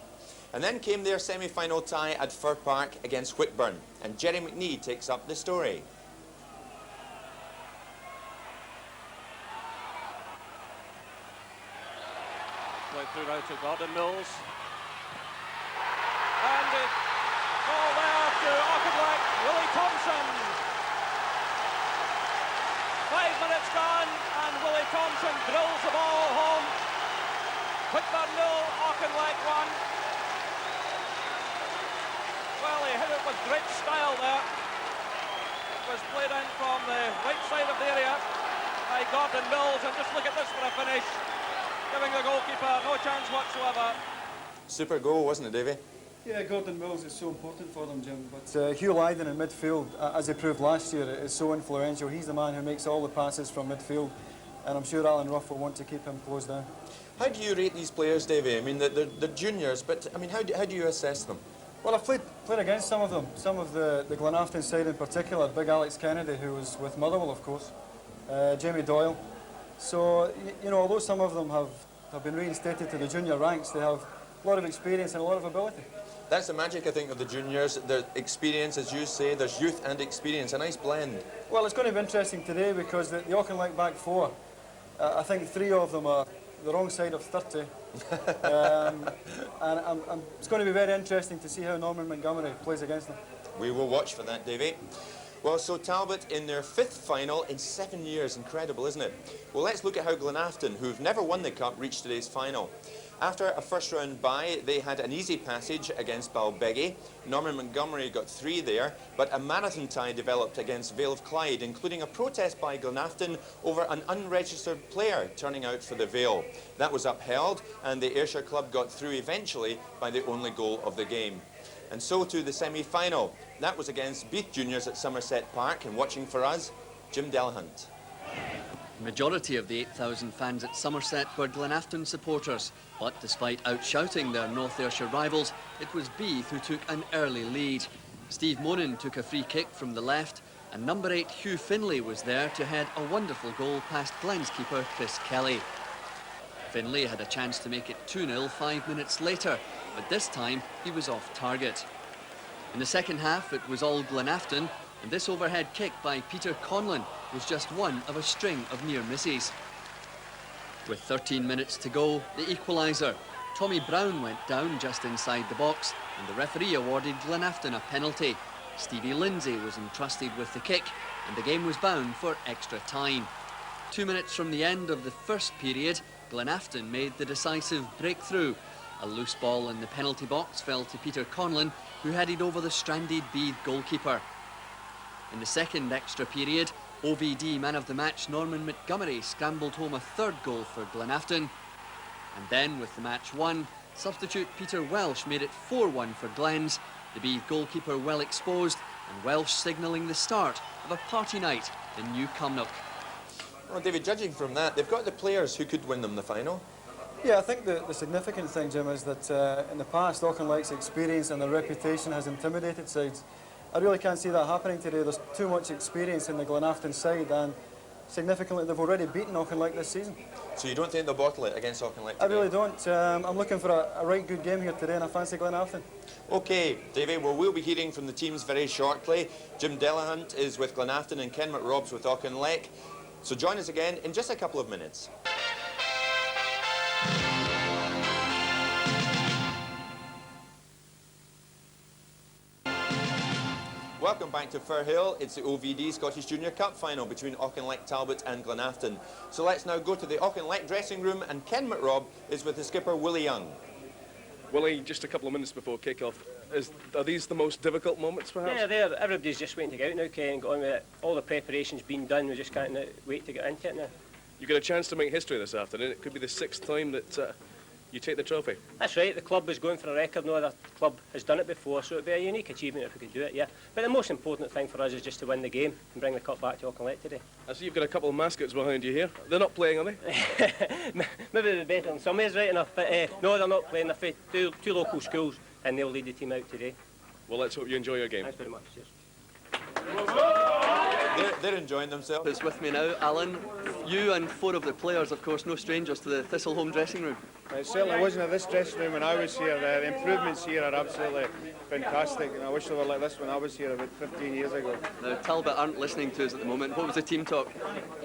And then came their semi-final tie at Fir Park against Whitburn, and Jerry McNee takes up the story. Right through now to Gordon Mills. And it's all there to Auchinleck, Willie Thompson. 5 minutes gone, and Willie Thompson drills the ball home. Whitburn 0, Auchinleck 1. Well, he hit it with great style there. It was played in from the right side of the area by Gordon Mills, and just look at this for a finish. Giving the goalkeeper no chance whatsoever. Super goal, wasn't it, Davy? Yeah, Gordon Mills is so important for them, Jim. But Hugh Lyden in midfield, as he proved last year, is so influential. He's the man who makes all the passes from midfield, and I'm sure Alan Rough will want to keep him close down. How do you rate these players, Davy? I mean, they're juniors, but I mean, how do you assess them? Well, I've played against some of them. Some of the Glenafton side in particular. Big Alex Kennedy, who was with Motherwell, of course. Jamie Doyle. So, you know, although some of them have been reinstated to the junior ranks, they have a lot of experience and a lot of ability. That's the magic, I think, of the juniors. Their experience, as you say, there's youth and experience, a nice blend. Well, it's going to be interesting today because the Auchinleck back four, I think 3 of them are the wrong side of 30. And it's going to be very interesting to see how Norman Montgomery plays against them. We will watch for that, Davy. Well, so Talbot in their 5th final in 7 years. Incredible, isn't it? Well, let's look at how Glenafton, who've never won the cup, reached today's final. After a first-round bye, they had an easy passage against Balbeggie. Norman Montgomery got 3 there, but a marathon tie developed against Vale of Clyde, including a protest by Glenafton over an unregistered player turning out for the Vale. That was upheld, and the Ayrshire club got through eventually by the only goal of the game. And so to the semi-final. That was against Beath Juniors at Somerset Park, and watching for us, Jim Delahunt. The majority of the 8,000 fans at Somerset were Glenafton supporters, but despite outshouting their North Ayrshire rivals, it was Beath who took an early lead. Steve Monin took a free kick from the left, and number 8 Hugh Finlay was there to head a wonderful goal past Glens keeper Chris Kelly. Finlay had a chance to make it 2-0 5 minutes later, but this time he was off target. In the second half, it was all Glenafton, and this overhead kick by Peter Conlon was just one of a string of near misses. With 13 minutes to go, the equaliser. Tommy Brown went down just inside the box, and the referee awarded Glenafton a penalty. Stevie Lindsay was entrusted with the kick, and the game was bound for extra time. 2 minutes from the end of the first period, Glenafton made the decisive breakthrough. A loose ball in the penalty box fell to Peter Conlon, who headed over the stranded Beath goalkeeper. In the second extra period, OVD man of the match Norman Montgomery scrambled home a 3rd goal for Glenafton. And then, with the match won, substitute Peter Welsh made it 4-1 for Glens, the Beath goalkeeper well exposed, and Welsh signalling the start of a party night in New Cumnock. Well, David, judging from that, they've got the players who could win them the final. Yeah, I think the significant thing, Jim, is that in the past, Auchinleck's experience and their reputation has intimidated sides. I really can't see that happening today. There's too much experience in the Glenafton side, and significantly, they've already beaten Auchinleck this season. So you don't think they'll bottle it against Auchinleck today? I really don't. I'm looking for a right good game here today, and I fancy Glenafton. OK, David, well, we'll be hearing from the teams very shortly. Jim Delahunt is with Glenafton and Ken McRobb's with Auchinleck. So join us again in just a couple of minutes. Welcome back to Firhill. It's the OVD Scottish Junior Cup final between Auchinleck, Talbot and Glenafton. So let's now go to the Auchinleck dressing room, and Ken McRobb is with the skipper Willie Young. Willie, just a couple of minutes before kick-off, are these the most difficult moments, perhaps? Yeah, everybody's just waiting to get out now, Ken, and got on with it. All the preparation's been done, we just can't wait to get into it now. You get a chance to make history this afternoon. It could be the 6th time that you take the trophy. That's right, the club was going for a record. No other club has done it before, so it would be a unique achievement if we could do it, yeah. But the most important thing for us is just to win the game and bring the cup back to Auchinleck today. I see you've got a couple of mascots behind you here. They're not playing, are they? Maybe they're better in some ways, right enough, but no, they're not playing. They're from two local schools, and they'll lead the team out today. Well, let's hope you enjoy your game. Thanks very much. Cheers. they're enjoying themselves. Who's with me now, Alan? You and 4 of the players, of course, no strangers to the Thistleholm dressing room. It certainly wasn't at this dressing room when I was here. The improvements here are absolutely fantastic, and I wish they were like this when I was here about 15 years ago. Now, Talbot aren't listening to us at the moment. What was the team talk?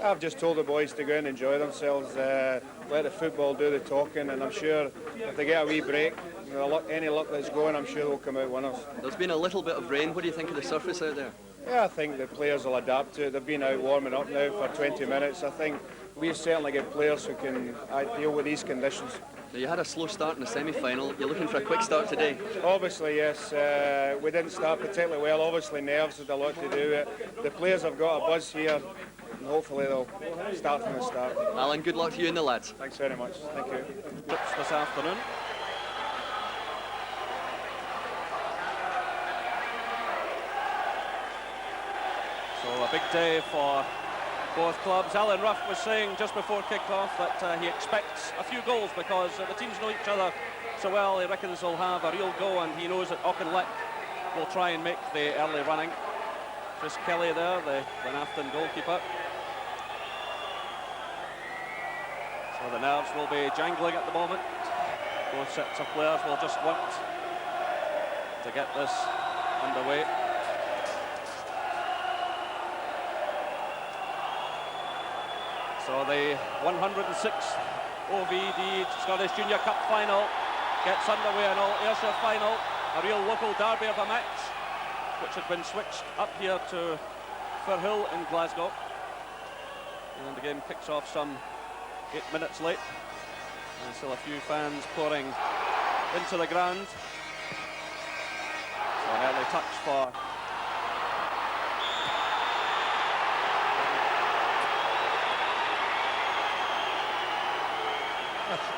I've just told the boys to go and enjoy themselves, let the football do the talking, and I'm sure if they get a wee break, you know, any luck that's going, I'm sure they'll come out winners. There's been a little bit of rain. What do you think of the surface out there? Yeah, I think the players will adapt to it. They've been out warming up now for 20 minutes. I think we've certainly got players who can deal with these conditions. Now, you had a slow start in the semi-final. You're looking for a quick start today? Obviously, yes. We didn't start particularly well. Obviously, nerves had a lot to do with it. The players have got a buzz here, and hopefully they'll start from the start. Alan, good luck to you and the lads. Thanks very much. Thank you. Trips this afternoon. So a big day for both clubs. Alan Ruff was saying just before kick-off that he expects a few goals because the teams know each other so well. He reckons they'll have a real go, and he knows that Auchinleck will try and make the early running. Chris Kelly there, the Glenafton goalkeeper. So the nerves will be jangling at the moment. Both sets of players will just want to get this underway. So the 106th OVD Scottish Junior Cup final gets underway, an all-Ayrshire final, a real local derby of a match, which had been switched up here to Firhill in Glasgow. And the game kicks off some 8 minutes late. There's still a few fans pouring into the ground. So an early touch for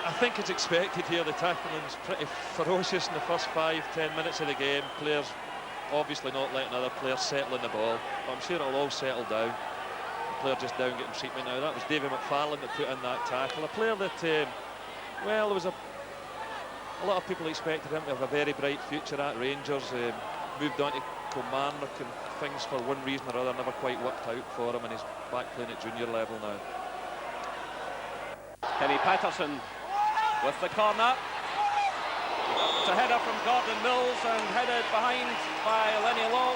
I think it's expected here. The tackling's pretty ferocious in the first 5-10 minutes of the game. Players obviously not letting other players settle in the ball, but I'm sure it'll all settle down. The player just down getting treatment now. That was David McFarlane that put in that tackle. A player that, well, there was a lot of people expected him to have a very bright future at Rangers. Moved on to Kilmarnock and things for one reason or other never quite worked out for him, and he's back playing at junior level now. Kenny Patterson with the corner. It's a header from Gordon Mills and headed behind by Lenny Lowe.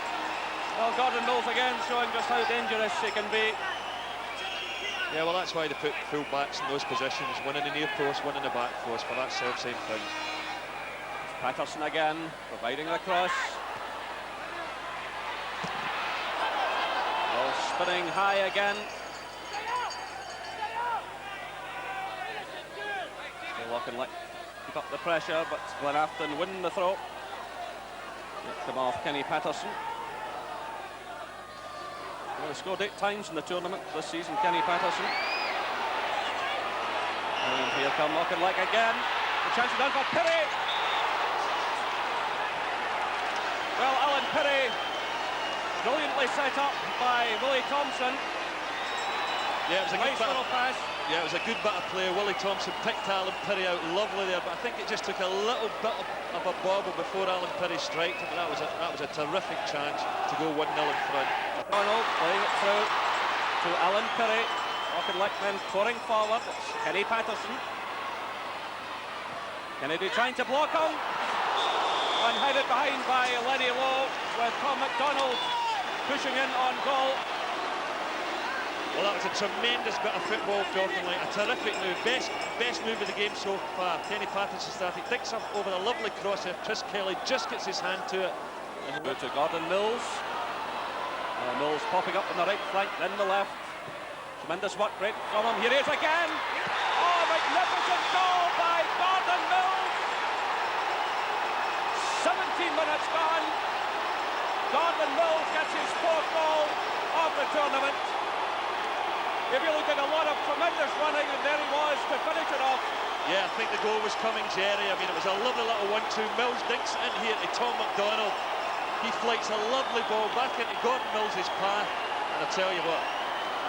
Well, Gordon Mills again showing just how dangerous he can be. Yeah, well, that's why they put full-backs in those positions, one in the near post, one in the back post, for that self-same thing. Patterson again, providing a cross. Well, spinning high again. Auchinleck keep up the pressure, but Glenafton win the throw. Get them off Kenny Patterson. Well, he scored 8 times in the tournament this season, Kenny Patterson. And here come Auchinleck again. The chance is down for Pirrie. Well, Alan Pirrie, brilliantly set up by Willie Thompson. Yeah, it was a nice little pass. Yeah, it was a good bit of play. Willie Thompson picked Alan Pirrie out lovely there, but I think it just took a little bit of a bobble before Alan Pirrie striked him. That was a terrific chance to go 1-0 in front. Donald playing it through to Alan Pirrie. Auchinleck then pouring forward. It's Kenny Patterson. Kennedy trying to block him. And headed behind by Lenny Lowe with Tom McDonald pushing in on goal. Well, that was a tremendous bit of football for Auchinleck. A terrific move. Best move of the game so far. Kenny Patterson started, dicks up over the lovely cross there. Chris Kelly just gets his hand to it. And go to Gordon Mills. Mills popping up on the right flank, then the left. Tremendous work rate from him. Here he is again. Oh, magnificent goal by Gordon Mills. 17 minutes gone. Gordon Mills gets his 4th goal of the tournament. He really did a lot of tremendous running, and there he was to finish it off. Yeah, I think the goal was coming, Jerry. I mean, it was a lovely little 1-2. Mills dinks it in here to Tom McDonald. He flights a lovely ball back into Gordon Mills' path. And I tell you what,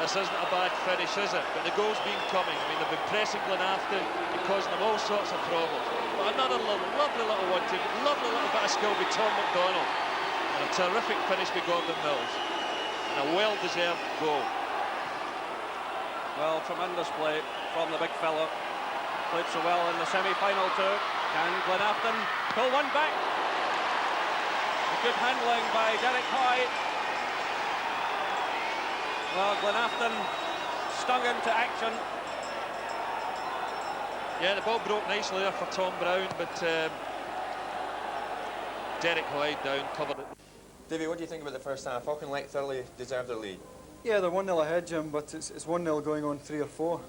this isn't a bad finish, is it? But the goal's been coming. I mean, they've been pressing Glenafton and causing them all sorts of problems. But another lovely little 1-2, lovely little bit of skill with Tom McDonald. And a terrific finish with Gordon Mills. and a well-deserved goal. Well, tremendous play from the big fellow. Played so well in the semi-final too. Can Glenafton pull one back? Good handling by Derek Hoy. Well, Glenafton stung into action. Yeah, the ball broke nicely there for Tom Brown, but Derek Hoy down, covered it. Davey, what do you think about the first half? Auchinleck thoroughly deserved their lead. Yeah, they're 1-0 ahead, Jim, but it's 1-0 going on 3 or 4.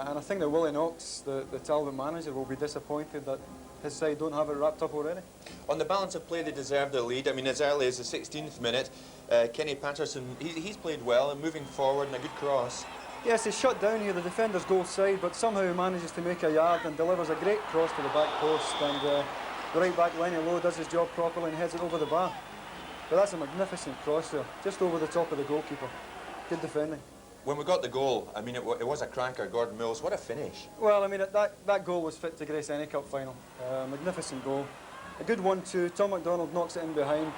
And I think that Willie Knox, the Talbot manager, will be disappointed that his side don't have it wrapped up already. On the balance of play, they deserved their lead. I mean, as early as the 16th minute, Kenny Patterson, he's played well and moving forward and a good cross. Yes, he's shut down here, the defender's goal side, but somehow he manages to make a yard and delivers a great cross to the back post. And the right back, Lenny Lowe, does his job properly and heads it over the bar. But that's a magnificent cross there, just over the top of the goalkeeper. Good defending. When we got the goal, I mean, it was a cracker, Gordon Mills. What a finish. Well, I mean, that goal was fit to grace any cup final. Magnificent goal. A good 1-2. Tom McDonald knocks it in behind.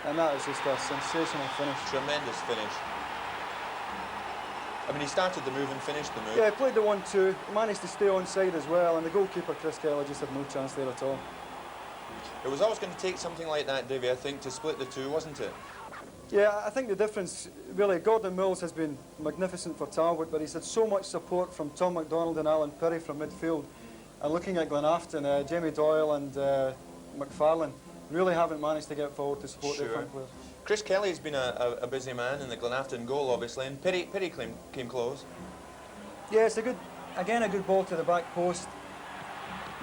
And that is just a sensational finish. Tremendous finish. I mean, he started the move and finished the move. Yeah, he played the 1-2. He managed to stay onside as well. And the goalkeeper, Chris Kelly, just had no chance there at all. It was always going to take something like that, Davey, I think, to split the two, wasn't it? Yeah, I think the difference, really, Gordon Mills has been magnificent for Talbot, but he's had so much support from Tom McDonald and Alan Perry from midfield. And looking at Glenafton, Jamie Doyle and McFarlane really haven't managed to get forward to support their front players. Chris Kelly's been a busy man in the Glenafton goal, obviously, and Perry came close. Yeah, it's a good ball to the back post.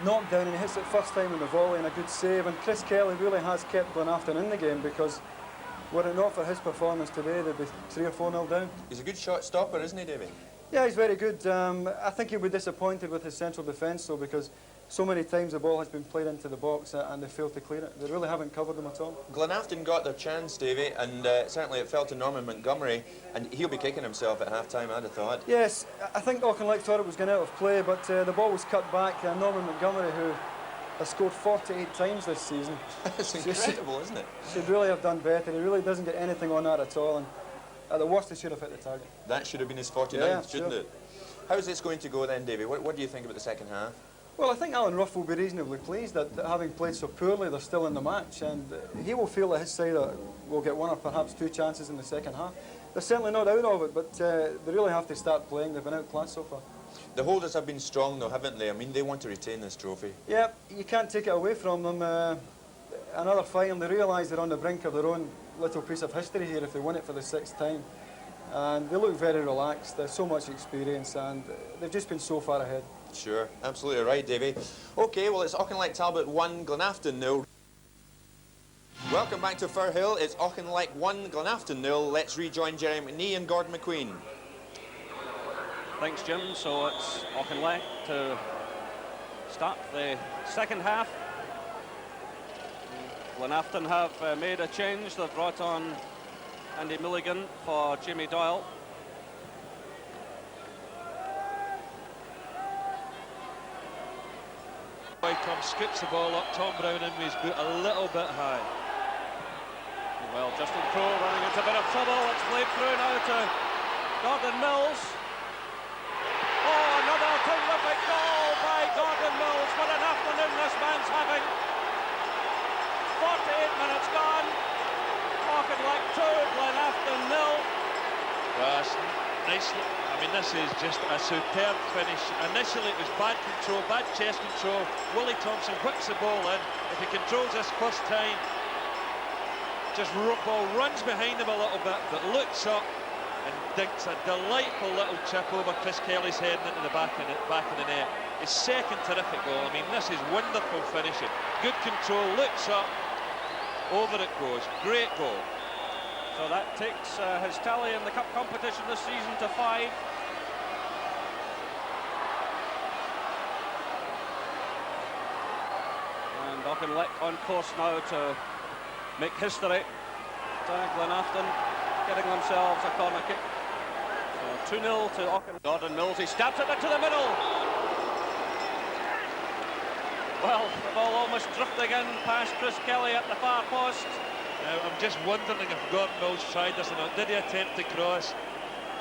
Knocked down, and he hits it first time in the volley and a good save. And Chris Kelly really has kept Glenafton in the game, because were it not for his performance today, they'd be 3 or 4-0 down. He's a good shot stopper, isn't he, Davey? Yeah, he's very good. I think he'll be disappointed with his central defence, though, because so many times the ball has been played into the box and they failed to clear it. They really haven't covered them at all. Glenafton got their chance, Davey, and certainly it fell to Norman Montgomery, and he'll be kicking himself at half-time, I'd have thought. Yes, I think Auchinleck thought it was going out of play, but the ball was cut back. Norman Montgomery, who has scored 48 times this season. That's incredible, isn't it? Should really have done better. He really doesn't get anything on that at all, and at the worst, he should have hit the target. That should have been his 49th, yeah, shouldn't it? How's this going to go then, Davey? What do you think about the second half? Well, I think Alan Rough will be reasonably pleased that having played so poorly, they're still in the match, and he will feel that his side will get 1 or perhaps 2 chances in the second half. They're certainly not out of it, but they really have to start playing. They've been outclassed so far. The holders have been strong, though, haven't they? I mean, they want to retain this trophy. Yeah, you can't take it away from them. Another final, they realise they're on the brink of their own little piece of history here if they win it for the 6th time. And they look very relaxed. There's so much experience, and they've just been so far ahead. Sure, absolutely right, Davey. OK, well, it's Auchinleck Talbot 1, Glenafton 0. Welcome back to Firhill. It's Auchinleck 1, Glenafton 0. Let's rejoin Jerry McNee and Gordon McQueen. Thanks, Jim. So it's Auchinleck to start the second half. Glenafton have made a change. They've brought on Andy Milligan for Jamie Doyle. Tom scoops the ball up. Tom Brown in with his boot a little bit high. Well, Justin Crowe running into a bit of trouble. It's played through now to Gordon Mills. Oh, another terrific goal by Gordon Mills. What an afternoon this man's having. 48 minutes gone. Auchinleck 2, Glenafton 0. Yes, nicely. I mean, this is just a superb finish. Initially, it was bad control, bad chest control. Willie Thompson whips the ball in. If he controls this first time, just ball runs behind him a little bit, but looks up and dinks a delightful little chip over Chris Kelly's head into the back of the net. His second terrific goal. I mean, this is wonderful finishing. Good control, looks up, over it goes. Great goal. So that takes his tally in the cup competition this season to 5. And Auchinleck on course now to make history. Glenafton getting themselves a corner kick. So 2-0 to Auchinleck. Gordon Mills, he stabs it into the middle. Well, the ball almost drifting in past Chris Kelly at the far post. I'm just wondering if Gordon Mills tried this or not. Did he attempt to cross?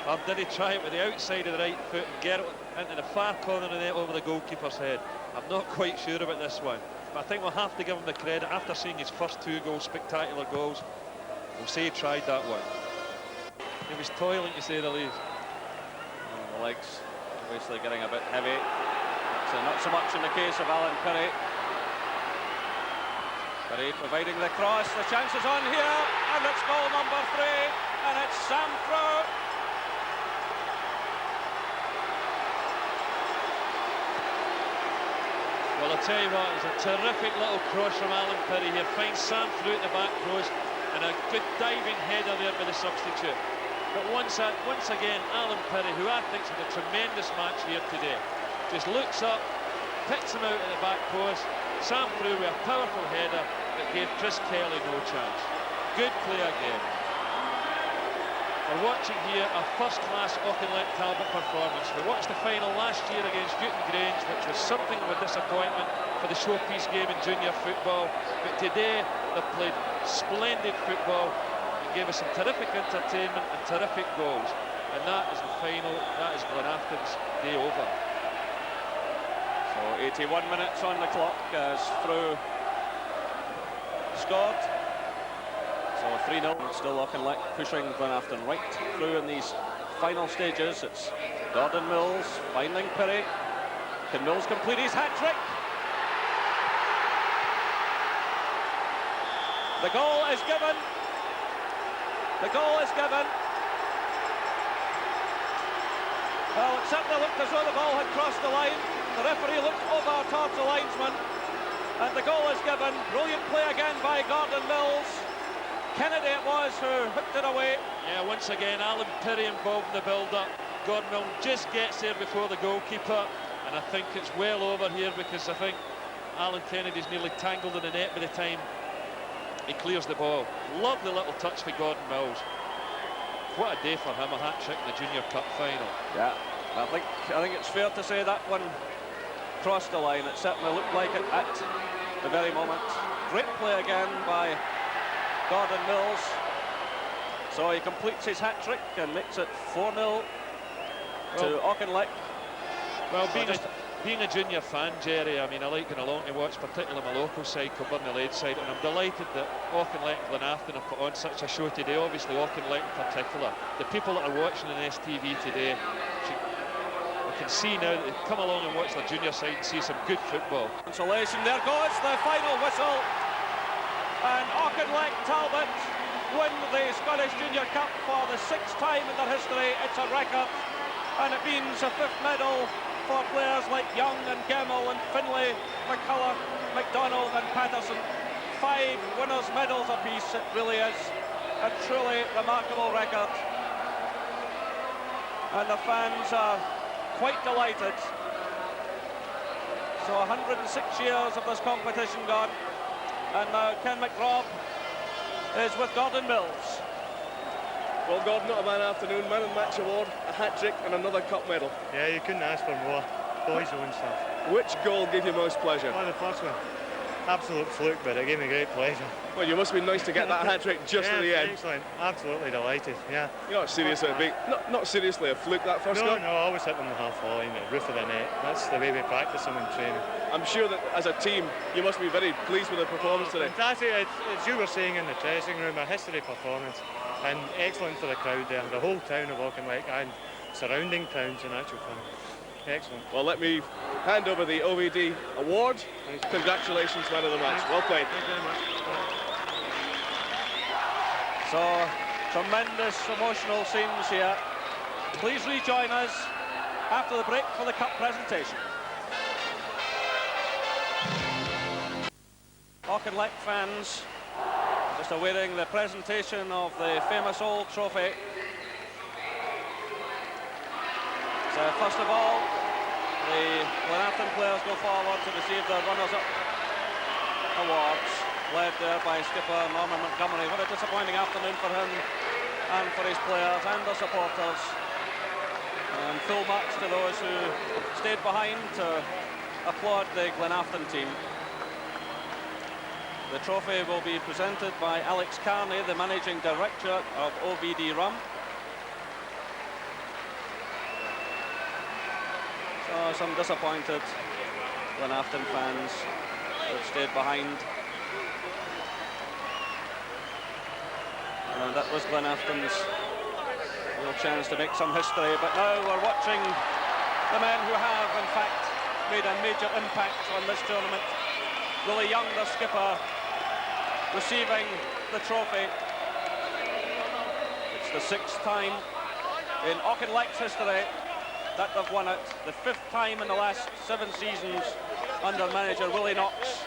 Or did he try it with the outside of the right foot and get it into the far corner of the net over the goalkeeper's head? I'm not quite sure about this one. But I think we'll have to give him the credit. After seeing his first 2 goals, spectacular goals, we'll say he tried that one. He was toiling, to say the least. The legs obviously getting a bit heavy. So not so much in the case of Alan Perry. Perry providing the cross. The chance is on here, and it's goal number 3, and it's Sam Frew. Well, I'll tell you what, it's a terrific little cross from Alan Perry here. Finds Sam Frew at the back post, and a good diving header there by the substitute. But once again, Alan Perry, who I think's had a tremendous match here today, just looks up, picks him out at the back post. Sam Frew with a powerful header that gave Chris Kelly no chance. Good play again. We're watching here a first-class Auchinleck Talbot performance. We watched the final last year against Newton Grange, which was something of a disappointment for the showpiece game in junior football. But today, they've played splendid football and gave us some terrific entertainment and terrific goals. And that is the final. That is Glenafton's day over. So 81 minutes on the clock as Frew scored. So 3-0, still Auchinleck pushing Glenafton right through in these final stages. It's Gordon Mills finding Perry. Can Mills complete his hat-trick? The goal is given. The goal is given. Well, it certainly looked as though the ball had crossed the line. The referee looked over towards the linesman, and the goal is given. Brilliant play again by Gordon Mills. Kennedy it was who hooked it away. Yeah, once again, Alan Perry involved in the build-up. Gordon Mills just gets there before the goalkeeper, and I think it's well over here because I think Alan Kennedy's nearly tangled in the net by the time he clears the ball. Lovely little touch for Gordon Mills. What a day for him, a hat-trick in the Junior Cup final. Yeah, I think it's fair to say that one crossed the line. It certainly looked like it at the very moment. Great play again by Gordon Mills. So he completes his hat-trick and makes it 4-0 to Auchinleck. Well, being a junior fan, Jerry, I mean, I like going along to watch, particularly my local side, Kilburn-the-Lade side, and I'm delighted that Auchinleck and Glenafton have put on such a show today, obviously Auchinleck in particular. The people that are watching on STV today, we can see now that they come along and watch their junior side and see some good football. Consolation, there goes the final whistle. And Auchinleck Talbot win the Scottish Junior Cup for the 6th time in their history. It's a record, and it means a 5th medal for players like Young and Gemmell and Finlay, McCullough, McDonald and Patterson. 5 winners' medals apiece. It really is a truly remarkable record. And the fans are quite delighted. So 106 years of this competition gone. And now Ken McRobb is with Gordon Mills. Well, Gordon, not a bad afternoon. Man of the match award, a hat-trick and another cup medal. Yeah, you couldn't ask for more. Boys own stuff. Which goal gave you most pleasure? Oh, the first one. Absolute fluke, but it gave me great pleasure. Well, you must be nice to get that hat-trick just at the end. Excellent. Absolutely delighted, yeah. You're not seriously not seriously a fluke, that first goal? No, I always hit them the half volley, the roof of the net. That's the way we practice them in training. I'm sure that as a team, you must be very pleased with the performance today. Fantastic. As you were saying in the dressing room, a history performance, and excellent for the crowd there. The whole town of Auchinleck and surrounding towns in actual fact. Excellent. Well, let me hand over the OVD award. Congratulations, man of the match. Well played. Thank you very much. So, tremendous emotional scenes here. Please rejoin us after the break for the cup presentation. Auchinleck fans just awaiting the presentation of the famous old trophy. So first of all, the Glenafton players go forward to receive their runners-up awards, led there by skipper Norman Montgomery. What a disappointing afternoon for him and for his players and their supporters. And full marks to those who stayed behind to applaud the Glenafton team. The trophy will be presented by Alex Carney, the Managing Director of OVD Rum. So some disappointed Glenafton fans have stayed behind. And that was Glenafton's real chance to make some history, but now we're watching the men who have, in fact, made a major impact on this tournament. Willie Young, the skipper, receiving the trophy. It's the 6th time in Auchinleck's history that they've won it, the 5th time in the last 7 seasons under manager Willie Knox.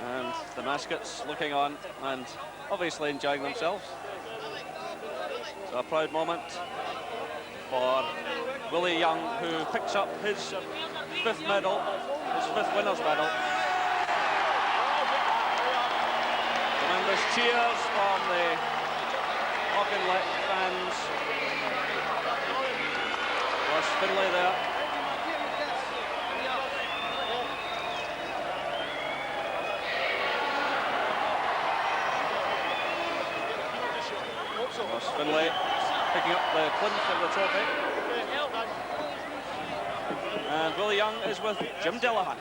And the Maskets looking on and obviously enjoying themselves. So a proud moment for Willie Young, who picks up his 5th medal, his 5th winner's medal. Tremendous cheers from the Auchinleck fans. Was Finlay there? Was Finlay picking up the plinth of the trophy. And Willie Young is with Jim Delahunt.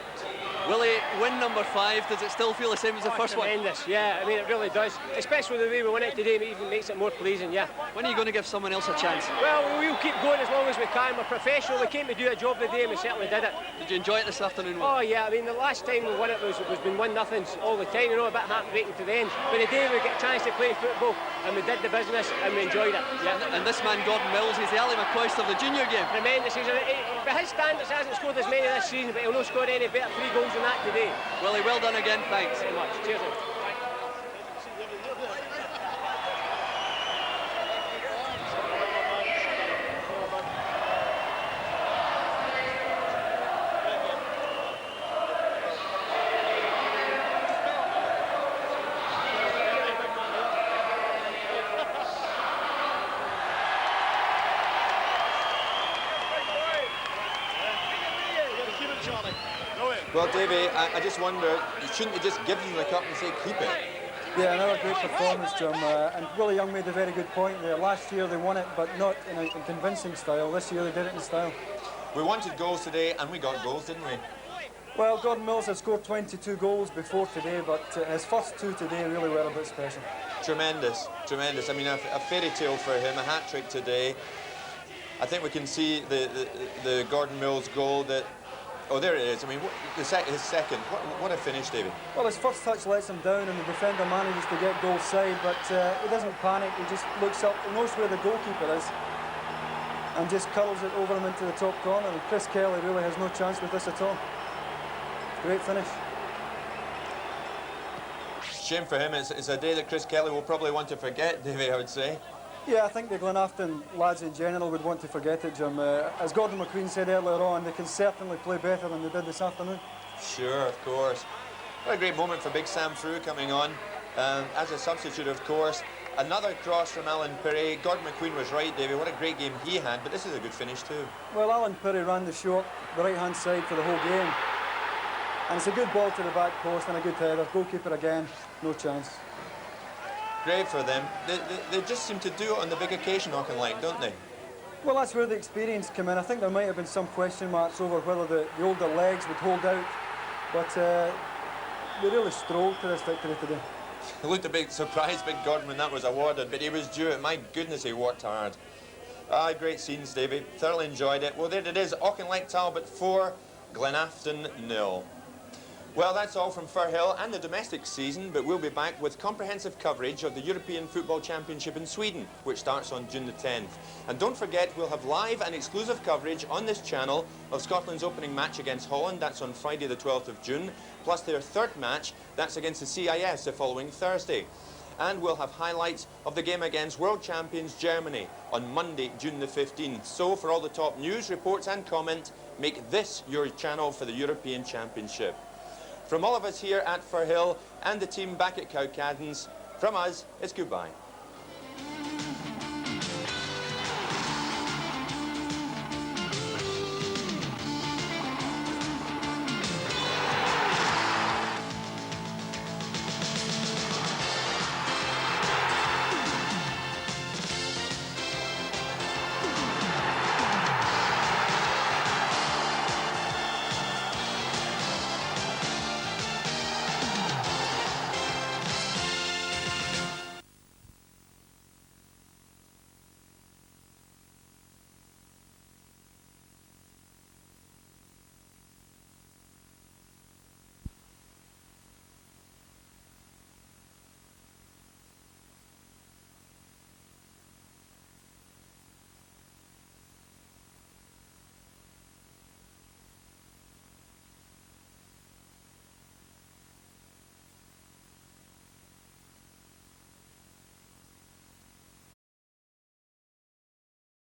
Willie, win number 5, does it still feel the same as the first one? Tremendous, yeah, I mean it really does. Especially the way we won it today, it even makes it more pleasing, yeah. When are you going to give someone else a chance? Well, we'll keep going as long as we can. We're professional, we came to do a job today and we certainly did it. Did you enjoy it this afternoon? Oh yeah, I mean the last time we won it was been 1-0 all the time, you know, a bit heartbreaking to the end. But today we get a chance to play football and we did the business and we enjoyed it. Yeah. And this man, Gordon Mills, he's the Ali McCoist of the junior game. Tremendous. By his standards, he hasn't scored as many this season, but he'll not score any better 3 goals than that today. Willie, well done again, thanks. Very much. Cheers. Well, Davey, I just wonder, shouldn't they just give them the cup and say keep it? Yeah, another great performance, Jim. And Willie Young made a very good point there. Last year they won it, but not in a convincing style. This year they did it in style. We wanted goals today, and we got goals, didn't we? Well, Gordon Mills has scored 22 goals before today, but his first 2 today really were a bit special. Tremendous, tremendous. I mean, a fairy tale for him, a hat-trick today. I think we can see the Gordon Mills goal that... Oh, there it is. I mean, his second. What a finish, David. Well, his first touch lets him down and the defender manages to get goal side, but he doesn't panic. He just looks up, he knows where the goalkeeper is and just curls it over him into the top corner. And Chris Kelly really has no chance with this at all. Great finish. Shame for him. It's a day that Chris Kelly will probably want to forget, Davey, I would say. Yeah, I think the Glenafton lads in general would want to forget it, Jim. As Gordon McQueen said earlier on, they can certainly play better than they did this afternoon. Sure, of course. What a great moment for Big Sam Frew coming on. As a substitute, of course. Another cross from Alan Pirray. Gordon McQueen was right, David. What a great game he had, but this is a good finish too. Well, Alan Pirray ran the short, the right-hand side for the whole game. And it's a good ball to the back post and a good header. Goalkeeper again, no chance. Great for them. They just seem to do it on the big occasion, Auchinleck, don't they? Well, that's where the experience came in. I think there might have been some question marks over whether the older legs would hold out, but they really strolled to this victory today. He looked a bit surprised, Big Gordon, when that was awarded, but he was due it. My goodness, he worked hard. Ah, great scenes, David. Thoroughly enjoyed it. Well, there it is. Auchinleck Talbot 4, Glenafton 0. Well, that's all from Firhill and the domestic season, but we'll be back with comprehensive coverage of the European Football Championship in Sweden, which starts on June the 10th. And don't forget, we'll have live and exclusive coverage on this channel of Scotland's opening match against Holland. That's on Friday the 12th of June, plus their 3rd match, that's against the CIS the following Thursday. And we'll have highlights of the game against world champions Germany on Monday, June the 15th. So for all the top news, reports and comment, make this your channel for the European Championship. From all of us here at Firhill and the team back at Cowcaddens, from us, it's goodbye.